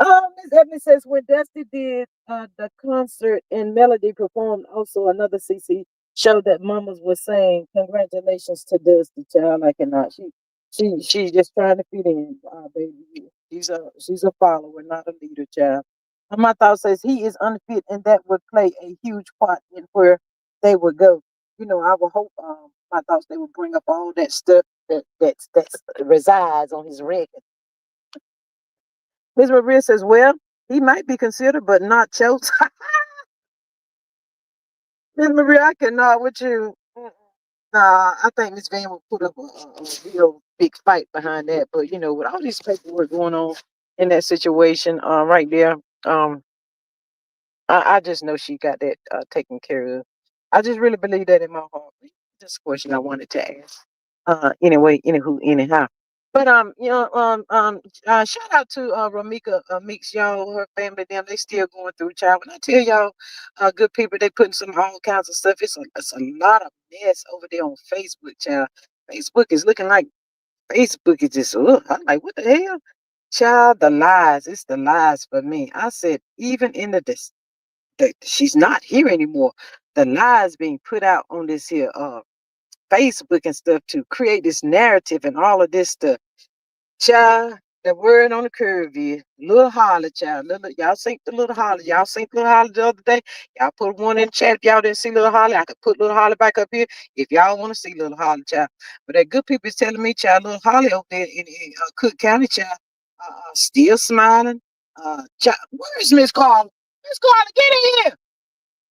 Miss Ebony says when Dusty did the concert and Melody performed also another CC show that mamas was saying congratulations to Dusty, child. I cannot. She's just trying to fit in, baby. She's a follower, not a leader, child. And my thought says he is unfit, and that would play a huge part in where they would go. I would hope my thoughts they would bring up all that stuff that resides on his record. Miss Maria says, well, he might be considered, but not chosen. Miss Maria, I cannot with you. Nah, I think Miss Van will put up a real big fight behind that. But with all these paperwork going on in that situation, right there, I just know she got that taken care of. I just really believe that in my heart. Just a question I wanted to ask. Anyway, anywho, anyhow. But shout out to Romeca Meeks, y'all, her family, them. They still going through, child. When I tell y'all, good people, they putting some all kinds of stuff. It's a lot of mess over there on Facebook, child. Facebook is looking like Facebook is just. Ugh. I'm like, what the hell, child? The lies. It's the lies for me. I said, even in that she's not here anymore. The lies being put out on this here Facebook and stuff to create this narrative and all of this stuff. Child, the word on the curve is little Holly, child. Y'all seen the little Holly. Y'all seen little Holly the other day. Y'all put one in the chat. If y'all didn't see little Holly, I could put little Holly back up here if y'all want to see little Holly, child. But that good people is telling me, child, little Holly up there in Cook County, child, still smiling. Child, where's Miss Carla? Miss Carla, get in here.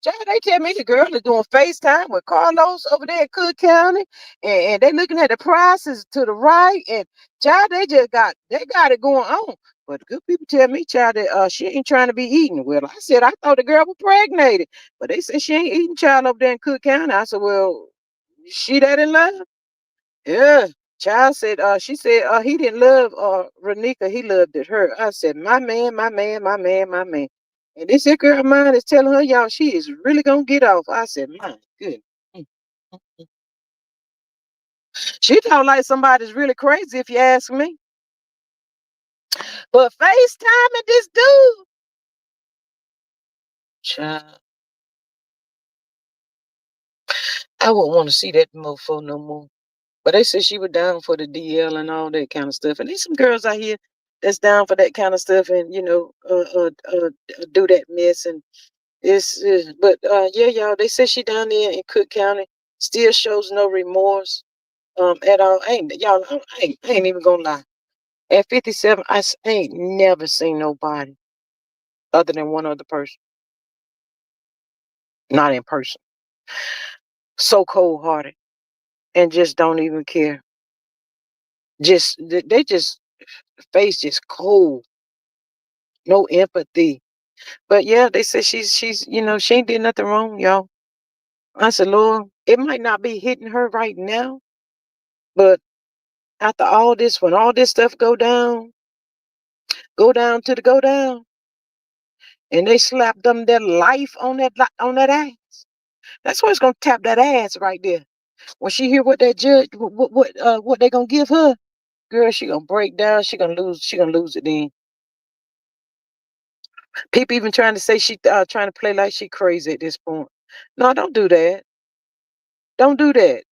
Child, they tell me the girl is doing FaceTime with Carlos over there in Cook County, and they looking at the prices to the right, and child, they got it going on. But the good people tell me, child, that she ain't trying to be eaten. Well, I said I thought the girl was pregnated, but they said she ain't eating, child, over there in Cook County. I said, well, she that in love? Yeah. Child said, she said, he didn't love Renika, he loved it her. I said, my man, my man, my man, my man. And this here girl of mine is telling her, y'all, she is really gonna get off. I said, my good. Mm. She talk like somebody's really crazy if you ask me. But FaceTiming this dude. Child, I wouldn't want to see that mofo no more. But they said she was down for the DL and all that kind of stuff. And there's some girls out here that's down for that kind of stuff and do that mess and yeah, y'all. They said she down there in Cook County, still shows no remorse at all. I ain't even gonna lie. At 57, ain't never seen nobody other than one other person, not in person, so cold hearted and just don't even care. They just face just cold, no empathy. But yeah, they said she's she ain't did nothing wrong, y'all. I said, Lord, it might not be hitting her right now, but after all this, when all this stuff go down to the go down, and they slap them their life on that ass. That's what's gonna tap that ass right there. When she hear what that judge, what they gonna give her, girl, she gonna break down. She gonna lose it. Then people even trying to say she trying to play like she crazy at this point. No, don't do that. Don't do that.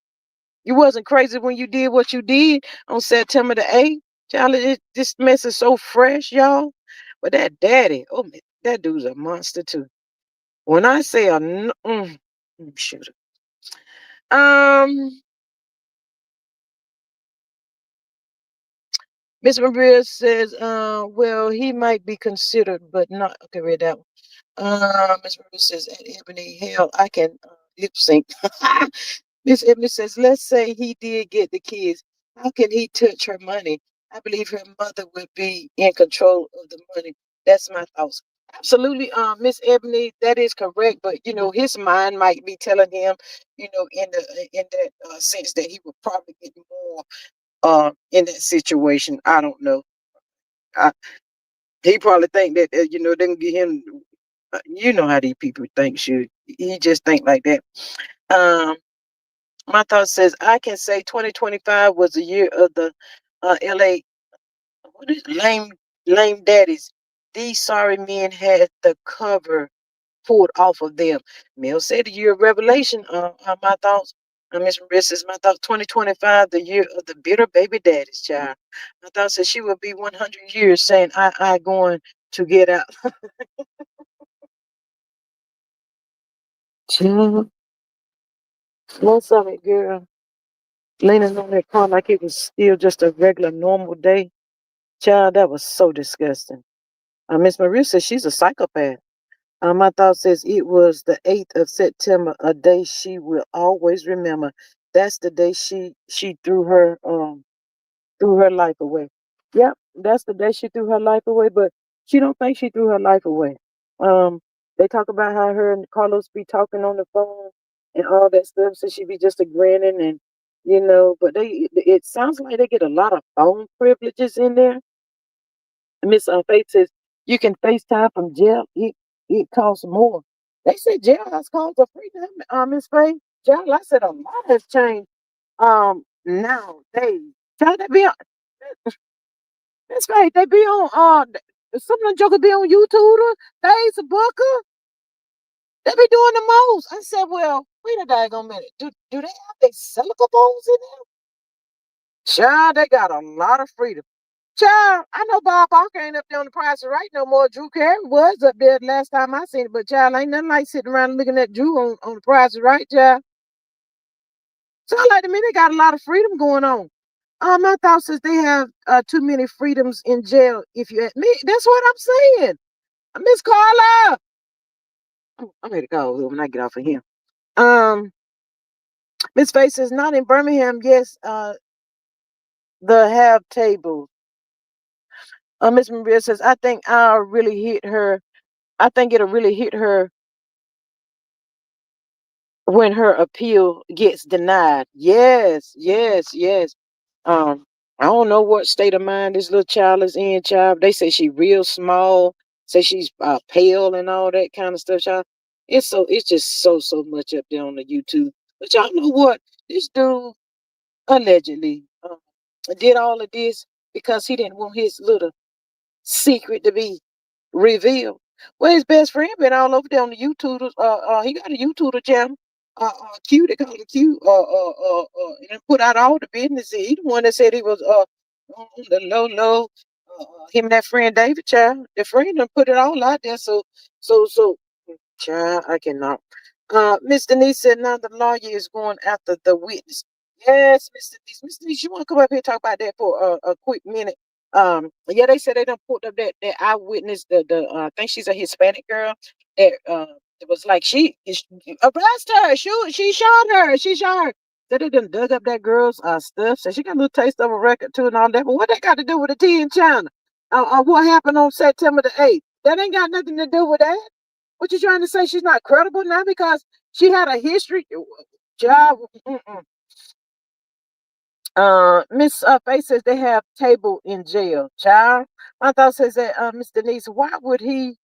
You wasn't crazy when you did what you did on September the 8th. Child, this mess is so fresh, y'all. But that daddy, oh man, that dude's a monster too. When I say shoot. Um, Miss Maria says, well, he might be considered, but not okay, read that one. Miss Maria says, at Ebony, hell, I can lip sync. Miss Ebony says, let's say he did get the kids. How can he touch her money? I believe her mother would be in control of the money. That's my thoughts. Absolutely, Miss Ebony, that is correct. But you know, his mind might be telling him, you know, in that sense that he would probably get more in that situation. I don't know. I, he probably think that you know they can get him. You know how these people think. Shoot, he just think like that. Um, my thought says I can say 2025 was the year of the LA. What is lame daddies? These sorry men had the cover pulled off of them. Mill said the year of revelation. My thoughts. Miss Marissa's my thought 2025, the year of the bitter baby daddy's child. My thought said she will be 100 years saying I going to get out. Child, most of it, girl. Leaning on that car like it was still just a regular normal day. Child, that was so disgusting. Miss Marissa, she's a psychopath. My thought says it was the 8th of September, a day she will always remember. That's the day she threw her life away. Yep, that's the day she threw her life away, but she don't think she threw her life away. Um, they talk about how her and Carlos be talking on the phone and all that stuff, so she be just a grinning and you know, but it sounds like they get a lot of phone privileges in there. Miss Faith says you can FaceTime from jail. It costs more. They said jailhouse calls are free now, Miss Faith. Jail, I said a lot has changed nowadays. Child, they be on Miss Faith, they be on some of them jokers be on YouTube, Facebook. They be doing the most. I said, well, wait a daggone minute. Do they have their silica bones in there? Child, they got a lot of freedom. Child, I know Bob Barker ain't up there on the Price is Right no more. Drew Carey was up there the last time I seen it, but child, ain't nothing like sitting around looking at Drew on the Price is Right, child. Sound like to me they got a lot of freedom going on. My thoughts is they have too many freedoms in jail. If you ask me, that's what I'm saying. Miss Carla, I'm ready to go when I get off of here. Um, Miss Face is not in Birmingham. Yes, the have tables. Miss Maria says I think I'll really hit her. I think it'll really hit her when her appeal gets denied. Yes, yes, yes. Um, I don't know what state of mind this little child is in, child. They say she real small, say she's pale and all that kind of stuff, child. It's just so much up there on the YouTube. But y'all know what? This dude allegedly did all of this because he didn't want his little secret to be revealed. Well, his best friend been all over there on the YouTube. He got a YouTube channel. Q, they call it Q. And put out all the business. He the one that said he was on the low. Him and that friend David, child. The friend done put it all out there. So, child, I cannot. Miss Denise said now the lawyer is going after the witness. Yes, Miss Denise. Miss Denise, you want to come up here and talk about that for a quick minute? Yeah, they said they done put up that eyewitness, the I think she's a Hispanic girl that it was like arrest her, shoot, she shot her. So they done dug up that girl's stuff. So she got a little taste of a record too and all that. But what they got to do with the tea in China? What happened on September the 8th? That ain't got nothing to do with that. What you trying to say? She's not credible now because She had a history. Job. Miss Faith says they have table in jail. Child, my thought says that Miss Denise, why would he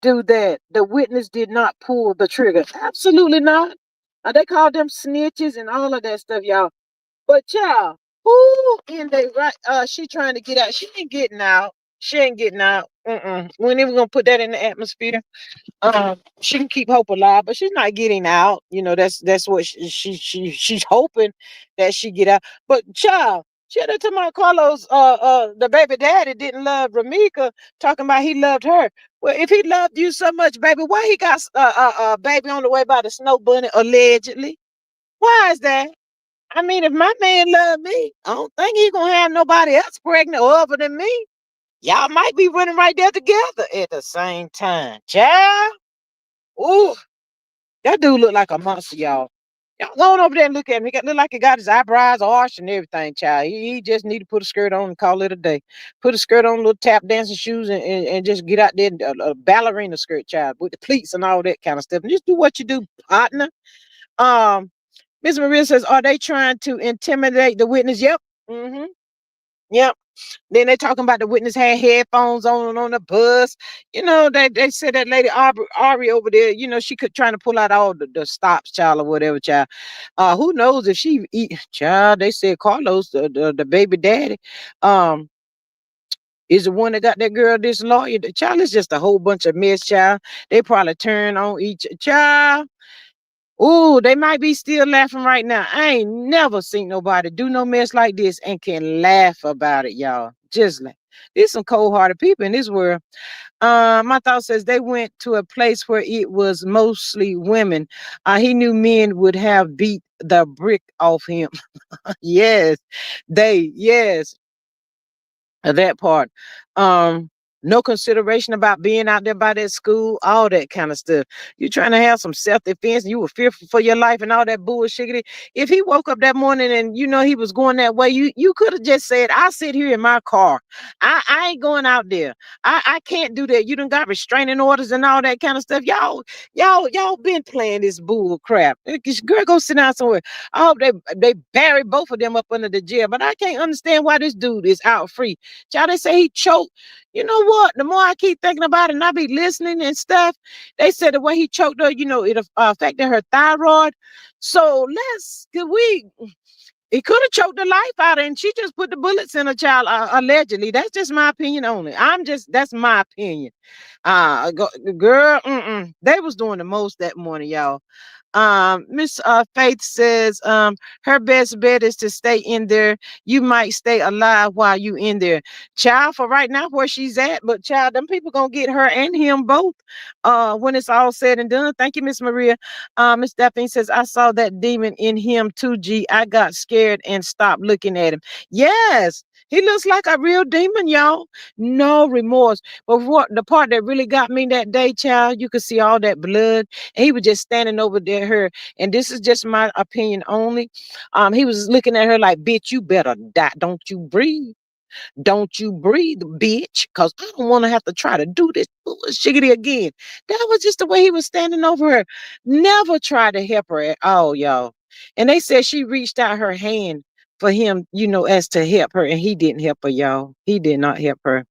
do that? The witness did not pull the trigger. Absolutely not. They call them snitches and all of that stuff, y'all. But child, who in the right? She trying to get out. She ain't getting out. She ain't getting out. We ain't even gonna put that in the atmosphere. She can keep hope alive, but she's not getting out. That's what she's hoping that she get out. But child, she had to tell my Carlos, the baby daddy didn't love Romeca, talking about he loved her. Well, if he loved you so much, baby, why he got baby on the way by the snow bunny allegedly? Why is that? I mean, if my man loved me, I don't think he gonna have nobody else pregnant other than me. Y'all might be running right there together at the same time, child. Ooh, that dude look like a monster, y'all. Y'all go on over there and look at him. He look like he got his eyebrows arched and everything, child. He just need to put a skirt on and call it a day. Put a skirt on, little tap dancing shoes, and just get out there, a ballerina skirt, child, with the pleats and all that kind of stuff. And just do what you do, partner. Um, Miss Maria says, are they trying to intimidate the witness? Yep. Yep. Then they talking about the witness had headphones on the bus. They said that lady Ari over there, she could trying to pull out all the stops, child, or whatever, child. Who knows if she eat, child. They said Carlos, the baby daddy, um, is the one that got that girl this lawyer. The child is just a whole bunch of mess, child. They probably turn on each child. Ooh, they might be still laughing right now. I ain't never seen nobody do no mess like this and can laugh about it, y'all. Just like there's some cold-hearted people in this world. My thought says they went to a place where it was mostly women. He knew men would have beat the brick off him. Yes, yes, that part. Um, no consideration about being out there by that school, all that kind of stuff. You trying to have some self-defense, and you were fearful for your life and all that bullshit. If he woke up that morning and he was going that way, you could have just said, I sit here in my car. I ain't going out there. I can't do that. You done got restraining orders and all that kind of stuff. Y'all been playing this bull crap. Girl, go sit down somewhere. I hope they bury both of them up under the jail. But I can't understand why this dude is out free. Child, they say he choked. You know what? The more I keep thinking about it and I be listening and stuff, they said the way he choked her, it affected her thyroid. So he could have choked the life out of her and she just put the bullets in her child, allegedly. That's just my opinion on it. That's my opinion. Girl, they was doing the most that morning, y'all. Miss Faith says her best bet is to stay in there. You might stay alive while you in there. Child, for right now where she's at, but child, them people gonna get her and him both when it's all said and done. Thank you, Miss Maria. Miss Daphne says, I saw that demon in him too, G. I got scared and stopped looking at him. Yes, he looks like a real demon, y'all. No remorse. But what the part that really got me that day, child, you could see all that blood. And he was just standing over there, her. And this is just my opinion only. He was looking at her like, bitch, you better die. Don't you breathe. Don't you breathe, bitch. Cause I don't want to have to try to do this shiggity again. That was just the way he was standing over her. Never tried to help her at all, y'all. And they said she reached out her hand for him, as to help her. And he didn't help her, y'all. He did not help her.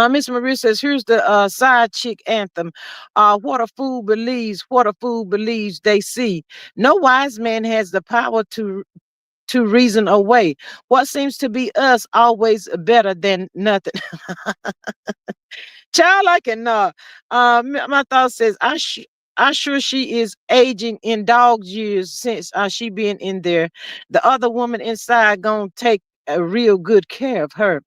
Miss Maria says, here's the side chick anthem. What a fool believes they see. No wise man has the power to reason away. What seems to be us always better than nothing. Child, I cannot. My thought says, I sure she is aging in dog's years since she been in there. The other woman inside gonna take a real good care of her.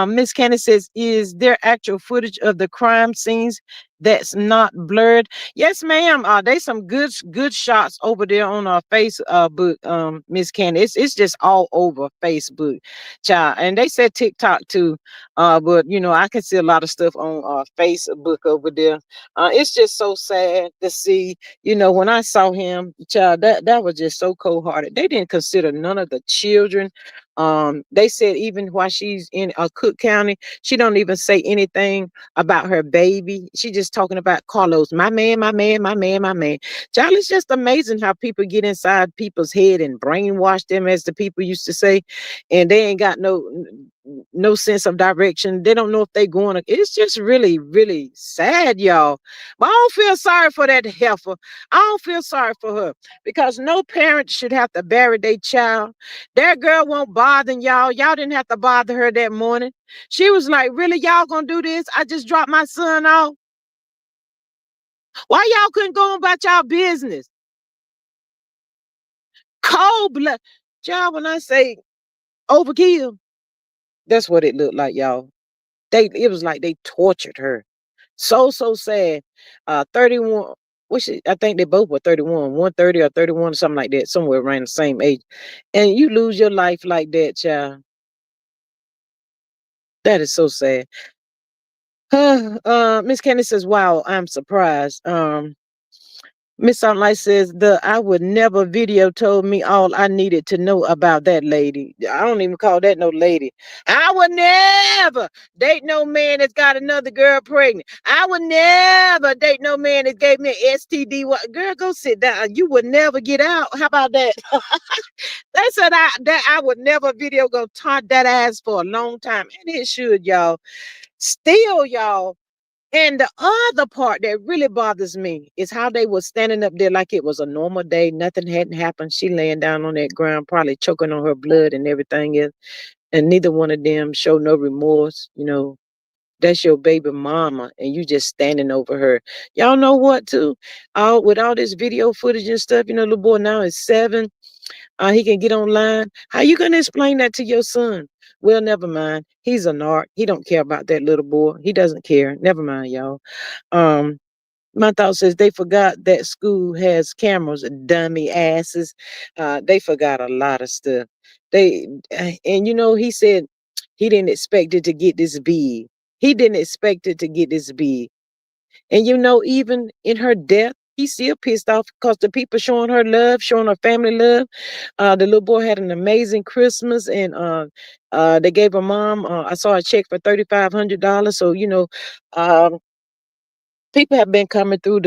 Miss Candy says, is there actual footage of the crime scenes that's not blurred? Yes, ma'am. There's some good shots over there on our Facebook, Miss Candy. It's just all over Facebook, child. And they said TikTok too. But I can see a lot of stuff on Facebook over there. It's just so sad to see, when I saw him, child, that was just so cold hearted. They didn't consider none of the children They said even while she's in Cook County, she don't even say anything about her baby. She just talking about Carlos, my man, my man, my man, my man. Child, it's just amazing how people get inside people's head and brainwash them, as the people used to say, and they ain't got no sense of direction. They don't know if they going to. It's just really, really sad, y'all. But I don't feel sorry for that heifer. I don't feel sorry for her, because no parent should have to bury their child. That girl won't bother y'all. Y'all didn't have to bother her that morning. She was like, really, y'all gonna do this? I just dropped my son off. Why y'all couldn't go on about y'all business? Cold blood. Child, when I say overkill, that's what it looked like, y'all. It was like they tortured her. So sad. 31. I think they both were 31, 130 or 31 or something like that, somewhere around the same age. And you lose your life like that, child. That is so sad. Miss Candy says, wow, I'm surprised. Miss Sunlight says, the I would never video told me all I needed to know about that lady. I don't even call that no lady. I would never date no man that's got another girl pregnant. I would never date no man that gave me an STD. Girl, go sit down. You would never get out. How about that? They said I would never video go taunt that ass for a long time. And it should, y'all. Still, y'all. And the other part that really bothers me is how they were standing up there like it was a normal day. Nothing hadn't happened. She laying down on that ground, probably choking on her blood and everything else. And neither one of them show no remorse. That's your baby mama, and you just standing over her. Y'all know what, too? With all this video footage and stuff, little boy now is 7. He can get online. How you gonna explain that to your son? Well, never mind. He's a narc. He don't care about that little boy. He doesn't care. Never mind, y'all. Um, my thought says they forgot that school has cameras, dummy asses. They forgot a lot of stuff. They and he said he didn't expect it to get this big. He didn't expect it to get this big. And even in her death, he's still pissed off because the people showing her love, showing her family love. The little boy had an amazing Christmas, and they gave her mom. I saw a check for $3,500. So um, people have been coming through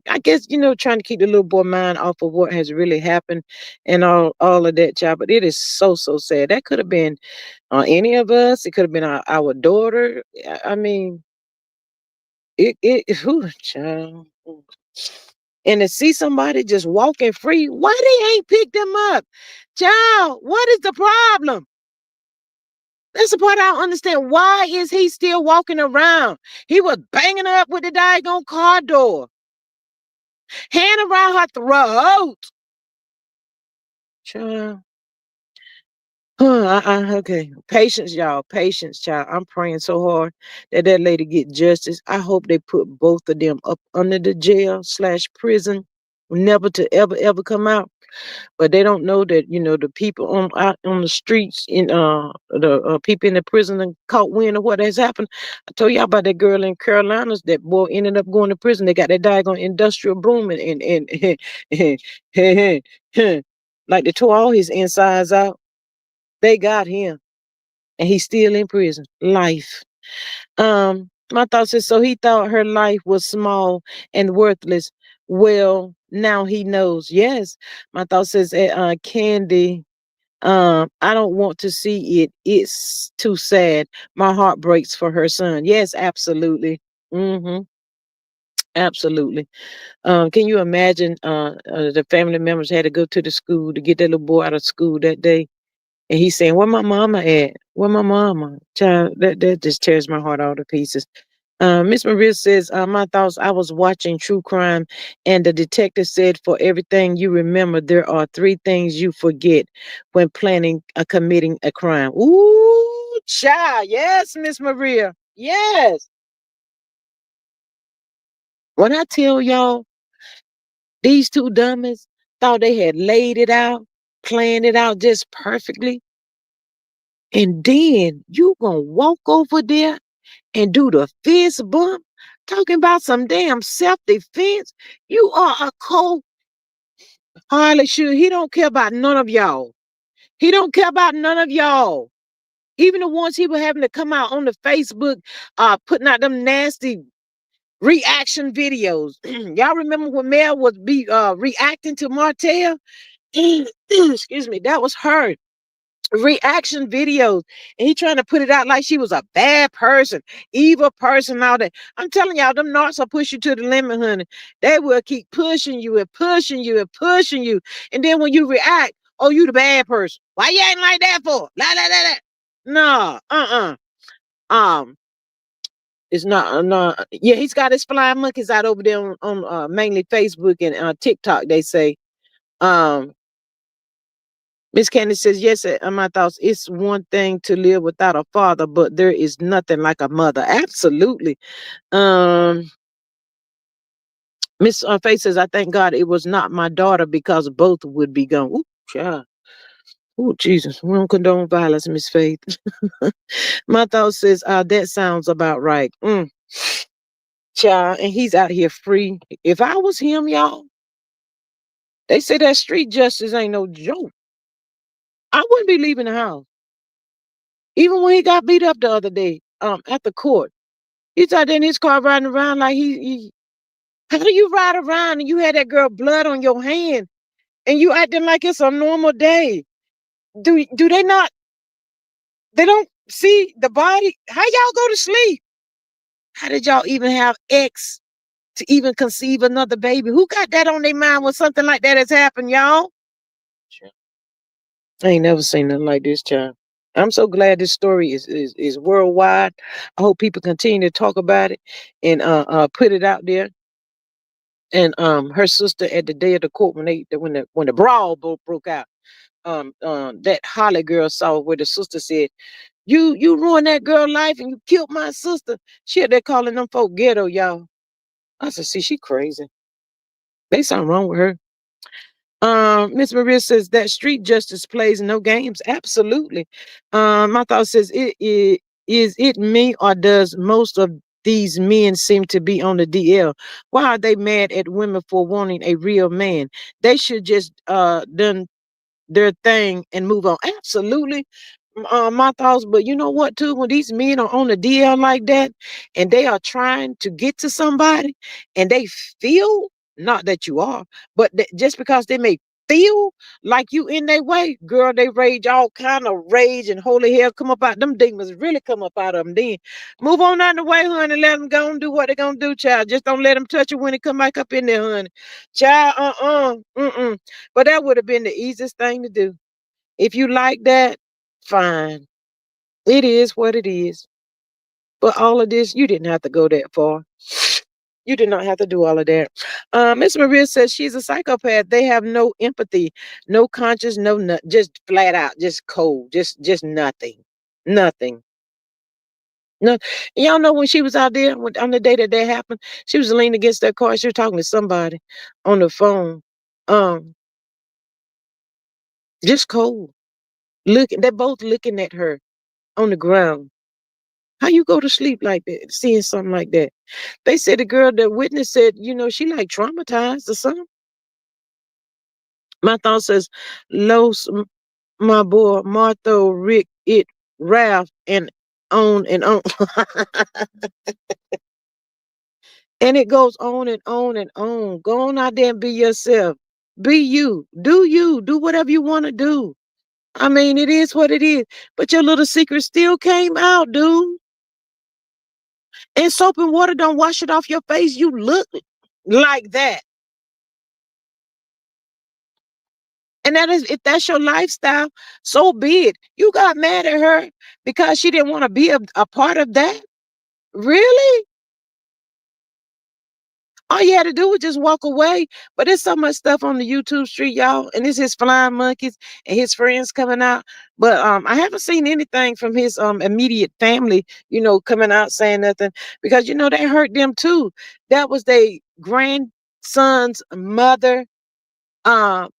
I guess trying to keep the little boy mind off of what has really happened and all of that, child. But it is so sad. That could have been any of us. It could have been our daughter. I mean, whew, child. And to see somebody just walking free, why they ain't picked them up? Child, what is the problem? That's the part I don't understand. Why is he still walking around? He was banging her up with the daggone car door, hand around her throat. Child. Okay. Patience, y'all. Patience, child. I'm praying so hard that lady get justice. I hope they put both of them up under the jail/prison, never to ever come out. But they don't know that the people out on the streets, in the people in the prison and caught wind of what has happened. I told y'all about that girl in Carolinas. That boy ended up going to prison. They got that daggone industrial boom and like they tore all his insides out. They got him, and he's still in prison. Life. My thoughts is, so he thought her life was small and worthless. Well, now he knows. Yes. My thought says, Candy, I don't want to see it. It's too sad. My heart breaks for her son. Yes, absolutely. Mm-hmm. Absolutely. Can you imagine the family members had to go to the school to get that little boy out of school that day? And he's saying, where my mama at? Where my mama? Child, that just tears my heart all to pieces. Miss Maria says, my thoughts, I was watching true crime and the detective said, for everything you remember, there are 3 things you forget when planning committing a crime. Ooh, child. Yes, Miss Maria. Yes. When I tell y'all, these 2 dummies thought they had laid it out, planned it out just perfectly. And then you gonna walk over there and do the fist bump, talking about some damn self-defense. You are a cold Harley shoe. He don't care about none of y'all. He don't care about none of y'all. Even the ones he was having to come out on the Facebook, putting out them nasty reaction videos. Y'all remember when Mel was reacting to Martell? Excuse me, that was her reaction videos, and he trying to put it out like she was a bad person, evil person, all that. I'm telling y'all, them narcs will push you to the limit, honey. They will keep pushing you and pushing you and pushing you, and then when you react, oh, you the bad person. Why you ain't like that for? La la la la. No, um, it's not. No, yeah, he's got his flying monkeys out over there on mainly Facebook and TikTok. They say, um. Miss Candy says, yes, my thoughts, it's one thing to live without a father, but there is nothing like a mother. Absolutely. Um, Miss Faith says, I thank God it was not my daughter because both would be gone. Ooh, child. Oh, Jesus. We don't condone violence, Miss Faith. My thought says, that sounds about right. Child, and he's out here free. If I was him, y'all, they say that street justice ain't no joke. I wouldn't be leaving the house. Even when he got beat up the other day, at the court. He's out there in his car riding around like how do you ride around and you had that girl blood on your hand and you acting like it's a normal day? Do they not, they don't see the body? How y'all go to sleep? How did y'all even have X to even conceive another baby? Who got that on their mind when something like that has happened, y'all? I ain't never seen nothing like this, child. I'm so glad this story is worldwide. I hope people continue to talk about it and put it out there. And her sister at the day of the court when the brawl broke out, that Holly girl saw where the sister said, you ruined that girl life and you killed my sister. She had there calling them folk ghetto, y'all. I said, see, she crazy. There's something wrong with her. Miss Maria says that street justice plays no games. Absolutely. My thought says is it me or does most of these men seem to be on the DL? Why are they mad at women for wanting a real man? They should just done their thing and move on. Absolutely. My thoughts, but you know what, too? When these men are on the DL like that and they are trying to get to somebody and they feel, not that you are, but just because they may feel like you in their way, girl, they rage, all kind of rage and holy hell come up out them demons, really come up out of them. Then move on out the way, honey. Let them go and do what they're gonna do, child. Just don't let them touch you when they come back up in there, honey. Child, but that would have been the easiest thing to do. If you like that, fine. It is what it is. But all of this, you didn't have to go that far. You did not have to do all of that. Miss Maria says she's a psychopath. They have no empathy, no conscience, just flat out, just cold, just nothing, nothing. No, y'all know when she was out there on the day that happened, she was leaning against that car. She was talking to somebody on the phone. Um, just cold. They're both looking at her on the ground. How you go to sleep like that, seeing something like that? They said the girl that witnessed said, she like traumatized or something. My thought says, Los, my boy, Martho, Rick, it, Ralph, and on and on. And it goes on and on and on. Go on out there and be yourself. Be you. Do whatever you want to do. I mean, it is what it is. But your little secret still came out, dude. And soap and water don't wash it off your face. You look like that. And that is, if that's your lifestyle, so be it. You got mad at her because she didn't want to be a part of that? Really? All you had to do was just walk away. But there's so much stuff on the YouTube street, y'all. And it's his flying monkeys and his friends coming out. But I haven't seen anything from his immediate family, coming out saying nothing. Because they hurt them too. That was their grandson's mother. Um,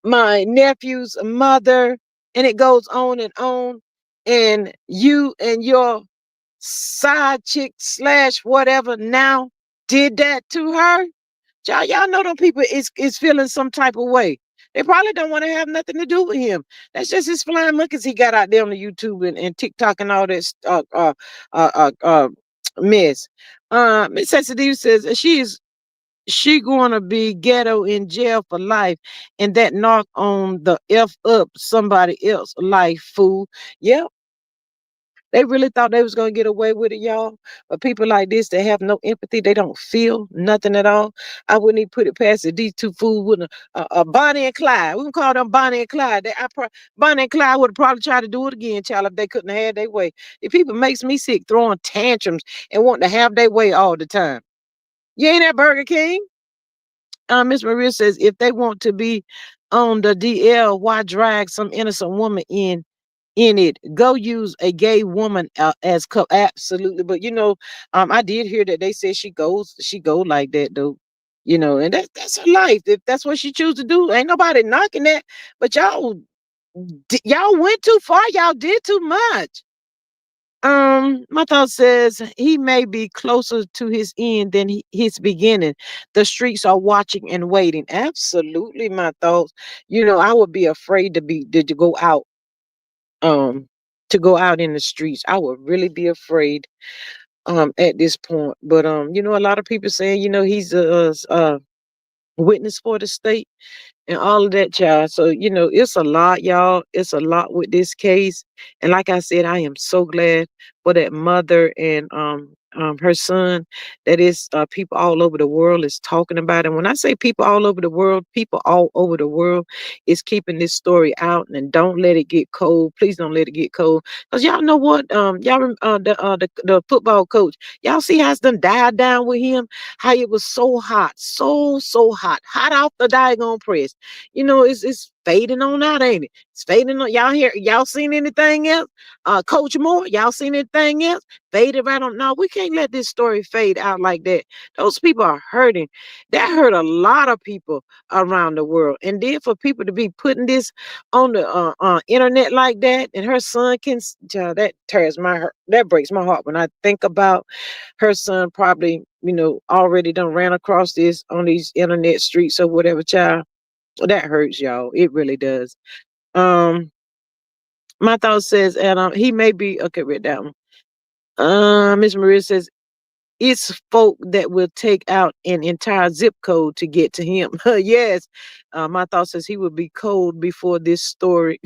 my nephew's mother, and it goes on and on. And you and your side chick slash whatever now did that to her. Y'all know them people is feeling some type of way. They probably don't want to have nothing to do with him. That's just his flying monkeys he got out there on the YouTube and TikTok and all this mess. Miss Sensitive says she gonna be ghetto in jail for life, and that knock on the F up somebody else life, fool. Yep, they really thought they was gonna get away with it, y'all. But people like this, they have no empathy. They don't feel nothing at all. I wouldn't even put it past it. These two fools with a Bonnie and Clyde. We can call them Bonnie and Clyde. Bonnie and Clyde would have probably tried to do it again, child, if they couldn't have had their way. The people makes me sick throwing tantrums and wanting to have their way all the time. You ain't at Burger King. Miss Maria says if they want to be on the DL, why drag some innocent woman in it? Go use a gay woman as absolutely. But I did hear that they said she go like that though. And that's her life. If that's what she choose to do, ain't nobody knocking that. But y'all went too far. Y'all did too much. My thought says he may be closer to his end than his beginning. The streets are watching and waiting. Absolutely, my thoughts. I would be afraid to go out. To go out in the streets, I would really be afraid. At this point, but a lot of people saying, he's a witness for the state and all of that, child. So, it's a lot, y'all. It's a lot with this case. And like I said, I am so glad for that mother and her son that is people all over the world is talking about it. When I say people all over the world, people all over the world is keeping this story out and don't let it get cold. Please don't let it get cold. Because y'all know what? The football coach, y'all see how it's done died down with him? How it was so hot, so hot, hot off the daggone press. It's fading on out, ain't it? It's fading on. Y'all seen anything else? Coach Moore, y'all seen anything else? Faded right on. No, we can't let this story fade out like that. Those people are hurting. That hurt a lot of people around the world. And then for people to be putting this on the internet like that, and her son child, that tears my heart. That breaks my heart when I think about her son probably, already done ran across this on these internet streets or whatever, child. That hurts, y'all. It really does. Um, my thought says, and he may be okay. Read that one. Miss Maria says it's folk that will take out an entire zip code to get to him. Yes. My thought says he would be cold before this story.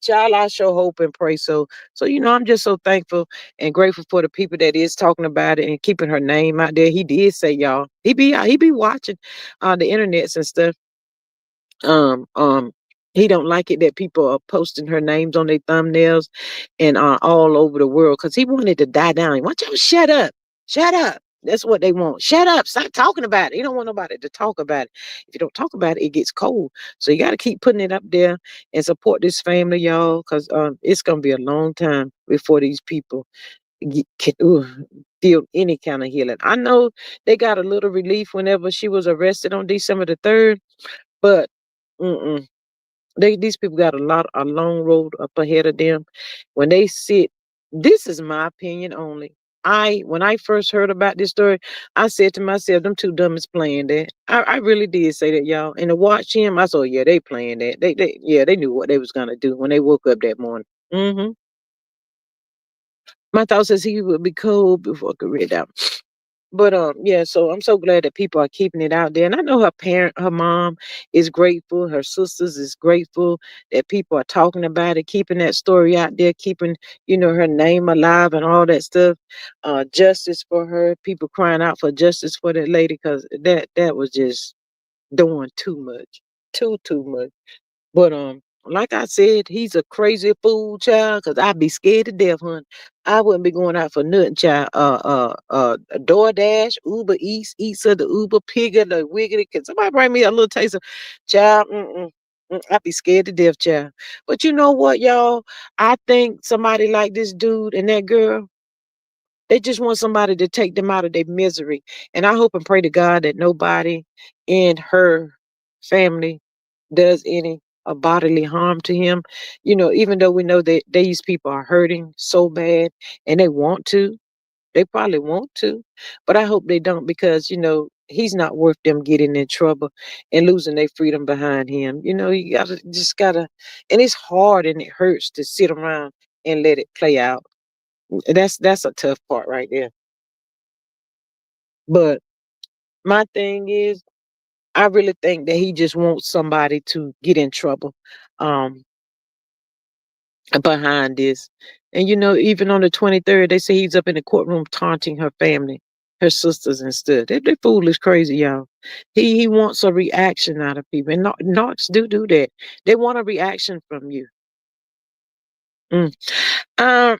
Child, I show hope and pray. So I'm just so thankful and grateful for the people that is talking about it and keeping her name out there. He did say, y'all, he be watching the internets and stuff. um um he don't like it that people are posting her names on their thumbnails and all over the world because he wanted to die down. He wants y'all shut up. That's what they want. Shut up, stop talking about it. You don't want nobody to talk about it. If you don't talk about it, it gets cold. So you got to keep putting it up there and support this family, y'all, because it's gonna be a long time before these people feel any kind of healing. I know they got a little relief whenever she was arrested on December the 3rd, but mm-mm. These people got a long road up ahead of them. When they sit, this is my opinion only. When I first heard about this story, I said to myself, them two dummies playing that. I really did say that, y'all. And to watch him, I saw, yeah, they playing that. They knew what they was gonna do when they woke up that morning. My thought says he would be cold before I could read out. But yeah, so I'm so glad that people are keeping it out there. And I know her mom is grateful, her sisters is grateful that people are talking about it, keeping that story out there, keeping, her name alive and all that stuff. Justice for her, people crying out for justice for that lady, because that was just doing too much. Too much. But like I said, he's a crazy fool, child. Cause I'd be scared to death, hun. I wouldn't be going out for nothing, child. DoorDash, Uber Eats of the Uber Pigger, the Wiggity. Can somebody bring me a little taste of, child? I'd be scared to death, child. But you know what, y'all? I think somebody like this dude and that girl, they just want somebody to take them out of their misery. And I hope and pray to God that nobody in her family does any bodily harm to him. Even though we know that these people are hurting so bad and they probably want to, but I hope they don't because, he's not worth them getting in trouble and losing their freedom behind him. You know, you gotta just gotta, and it's hard and it hurts to sit around and let it play out. That's a tough part right there. But my thing is, I really think that he just wants somebody to get in trouble. Um, behind this. And you know, even on the 23rd, they say he's up in the courtroom taunting her family, her sisters and stuff. They foolish crazy, y'all. He wants a reaction out of people. And Knox do that. They want a reaction from you. Mm. Um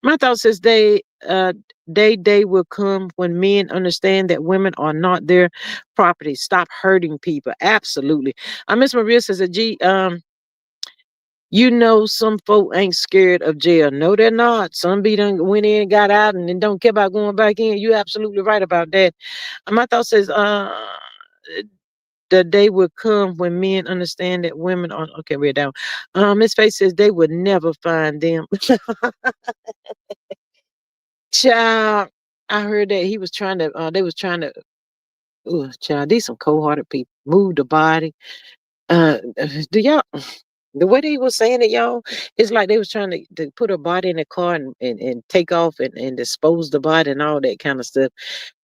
my thought says they will come when men understand that women are not their property. Stop hurting people. Absolutely. Miss Maria says that you know, some folk ain't scared of jail. No, they're not. Some be done went in, got out, and then don't care about going back in. You absolutely right about that. My thought says, the day will come when men understand that women are okay. We're down. Miss Faith says they would never find them. Child, I heard that he was trying to. They was trying to. Ooh, child, these some cold hearted people. Move the body. Do y'all? The way they was saying it, y'all, it's like they was trying to put a body in a car and take off and dispose the body and all that kind of stuff.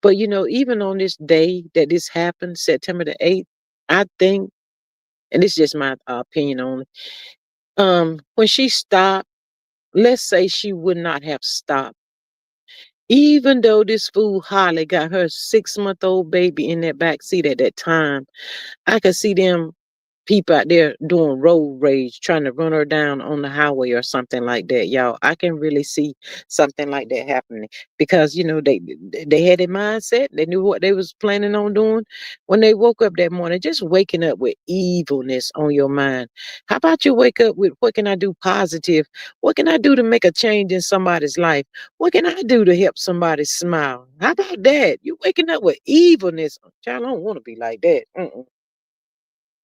But you know, even on this day that this happened, September the 8th, I think, and this is just my opinion on it, when she stopped, let's say she would not have stopped. Even though this fool Holly got her 6-month-old baby in that back seat at that time, I could see them people out there doing road rage, trying to run her down on the highway or something like that, y'all. I can really see something like that happening because you know they had a mindset. They knew what they was planning on doing when they woke up that morning. Just waking up with evilness on your mind. How about you wake up with what can I do positive? What can I do to make a change in somebody's life? What can I do to help somebody smile? How about that? You waking up with evilness, child. I don't want to be like that.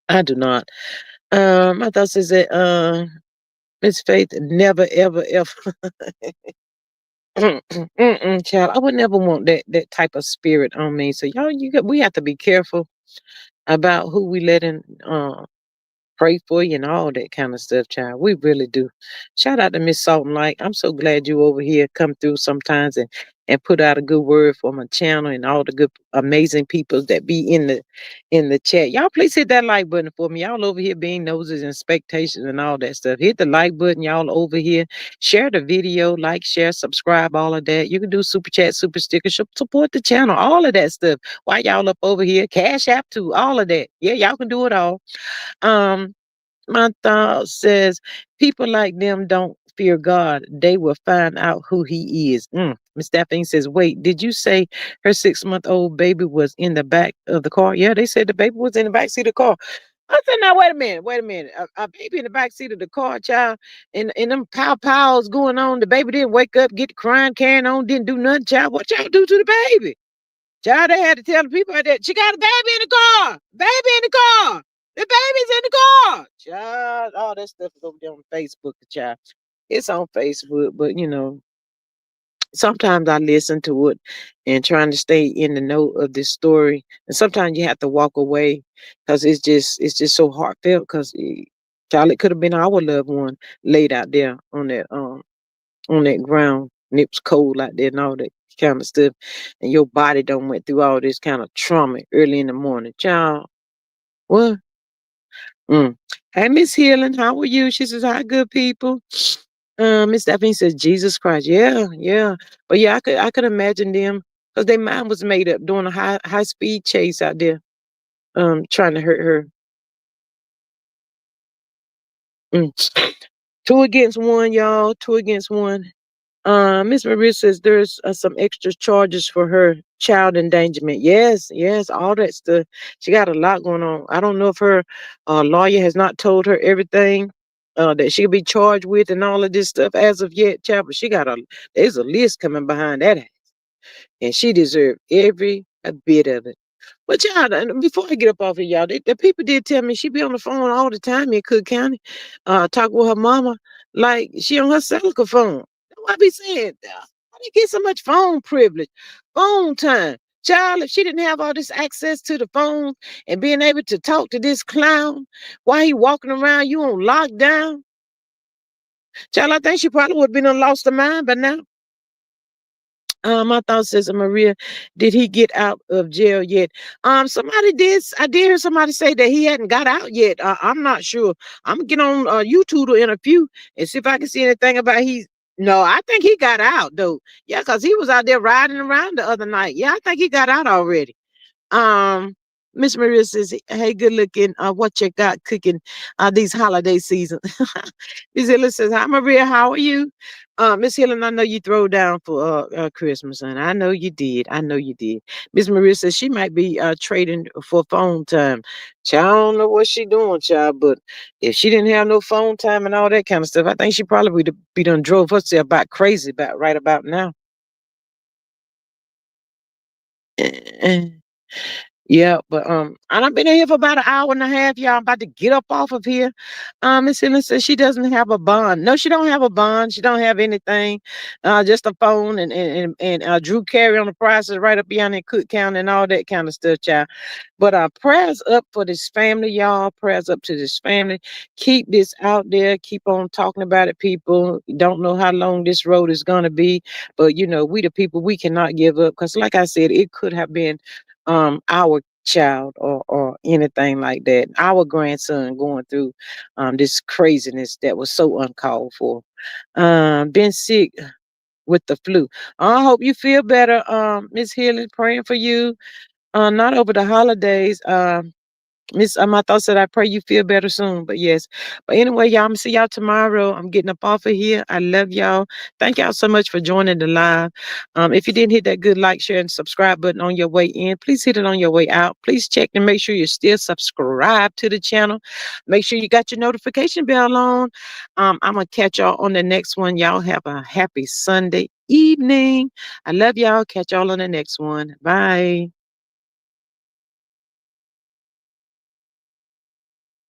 I do not. My thoughts is that Miss Faith never ever ever child, I would never want that type of spirit on me. So y'all we have to be careful about who we let in pray for you and all that kind of stuff, child. We really do. Shout out to Miss Salt and Light. I'm so glad you over here come through sometimes and put out a good word for my channel and all the good amazing people that be in the chat. Y'all please hit that like button for me. Y'all over here being noses and expectations and all that stuff. Hit the like button, y'all over here. Share the video, like, share, subscribe, all of that. You can do super chat, super sticker, support the channel, all of that stuff. Why y'all up over here? Cash app too, all of that. Yeah, y'all can do it all. Um, my thought says people like them don't fear God. They will find out who He is. Miss Daphne says, "Wait, did you say her 6-month-old baby was in the back of the car?" Yeah, they said the baby was in the back seat of the car. I said, "Now wait a minute. A baby in the back seat of the car, child, and them pows going on. The baby didn't wake up, get crying, carrying on, didn't do nothing, child. What y'all do to the baby?" Child, they had to tell the people that she got a baby in the car. Baby in the car. The baby's in the car. Child, all that stuff is over there on Facebook, child. It's on Facebook, but you know, sometimes I listen to it and trying to stay in the know of this story. And sometimes you have to walk away because it's just so heartfelt because child, it could have been our loved one laid out there on that ground and it was cold out there and all that kind of stuff. And your body don't went through all this kind of trauma early in the morning. Child, what? Mm. Hey, Miss Healing, how are you? She says, hi, good people. Miss Stephanie says, Jesus Christ. Yeah, yeah. But yeah, I could imagine them because their mind was made up doing a high speed chase out there, trying to hurt her. Mm. Two against one, y'all. Two against one. Miss Maria says there's some extra charges for her child endangerment. Yes, yes, all that stuff. She got a lot going on. I don't know if her lawyer has not told her everything that she'll be charged with and all of this stuff as of yet, child. But there's a list coming behind that, and she deserved every a bit of it. But y'all, and before I get up off of y'all, the people did tell me she be on the phone all the time in Cook County, talking with her mama like she on her cellular phone. That's what I be saying. How they get so much phone privilege, phone time? Child, if she didn't have all this access to the phone and being able to talk to this clown while he walking around you on lockdown, child, I think she probably would have been lost her mind by now. My thought says, Maria, did he get out of jail yet? Somebody did. I did hear somebody say that he hadn't got out yet. I'm not sure. I'm gonna get on YouTube in a few and see if I can see anything about he. No, I think he got out though. Yeah, because he was out there riding around the other night. Yeah, I think he got out already. Um, Miss Maria says, "Hey, good looking. What you got cooking? These holiday season." Miss Helen says, "Hi, Maria. How are you?" Miss Helen, I know you throw down for Christmas, and I know you did. I know you did. Miss Maria says she might be trading for phone time. Child, I don't know what she doing, child, but if she didn't have no phone time and all that kind of stuff, I think she probably would be done drove herself about crazy about right about now. Yeah, but and I've been in here for about an hour and a half, y'all. I'm about to get up off of here. Miss Ellen says she doesn't have a bond. No, she don't have a bond. She don't have anything. Just a phone and Drew Carey on the prices right up beyond in Cook County and all that kind of stuff, child. But prayers up for this family, y'all. Prayers up to this family. Keep this out there. Keep on talking about it, people. Don't know how long this road is gonna be, but you know, we the people, we cannot give up. Because like I said, it could have been our child or anything like that, our grandson going through this craziness that was so uncalled for. Been sick with the flu. I hope you feel better, Miss Healy. Praying for you, not over the holidays. Miss, my thoughts said I pray you feel better soon. But yes. But anyway, y'all, I'm gonna see y'all tomorrow. I'm getting up off of here. I love y'all. Thank y'all so much for joining the live. If you didn't hit that good like, share, and subscribe button on your way in, please hit it on your way out. Please check and make sure you're still subscribed to the channel. Make sure you got your notification bell on. I'm gonna catch y'all on the next one. Y'all have a happy Sunday evening. I love y'all. Catch y'all on the next one. Bye.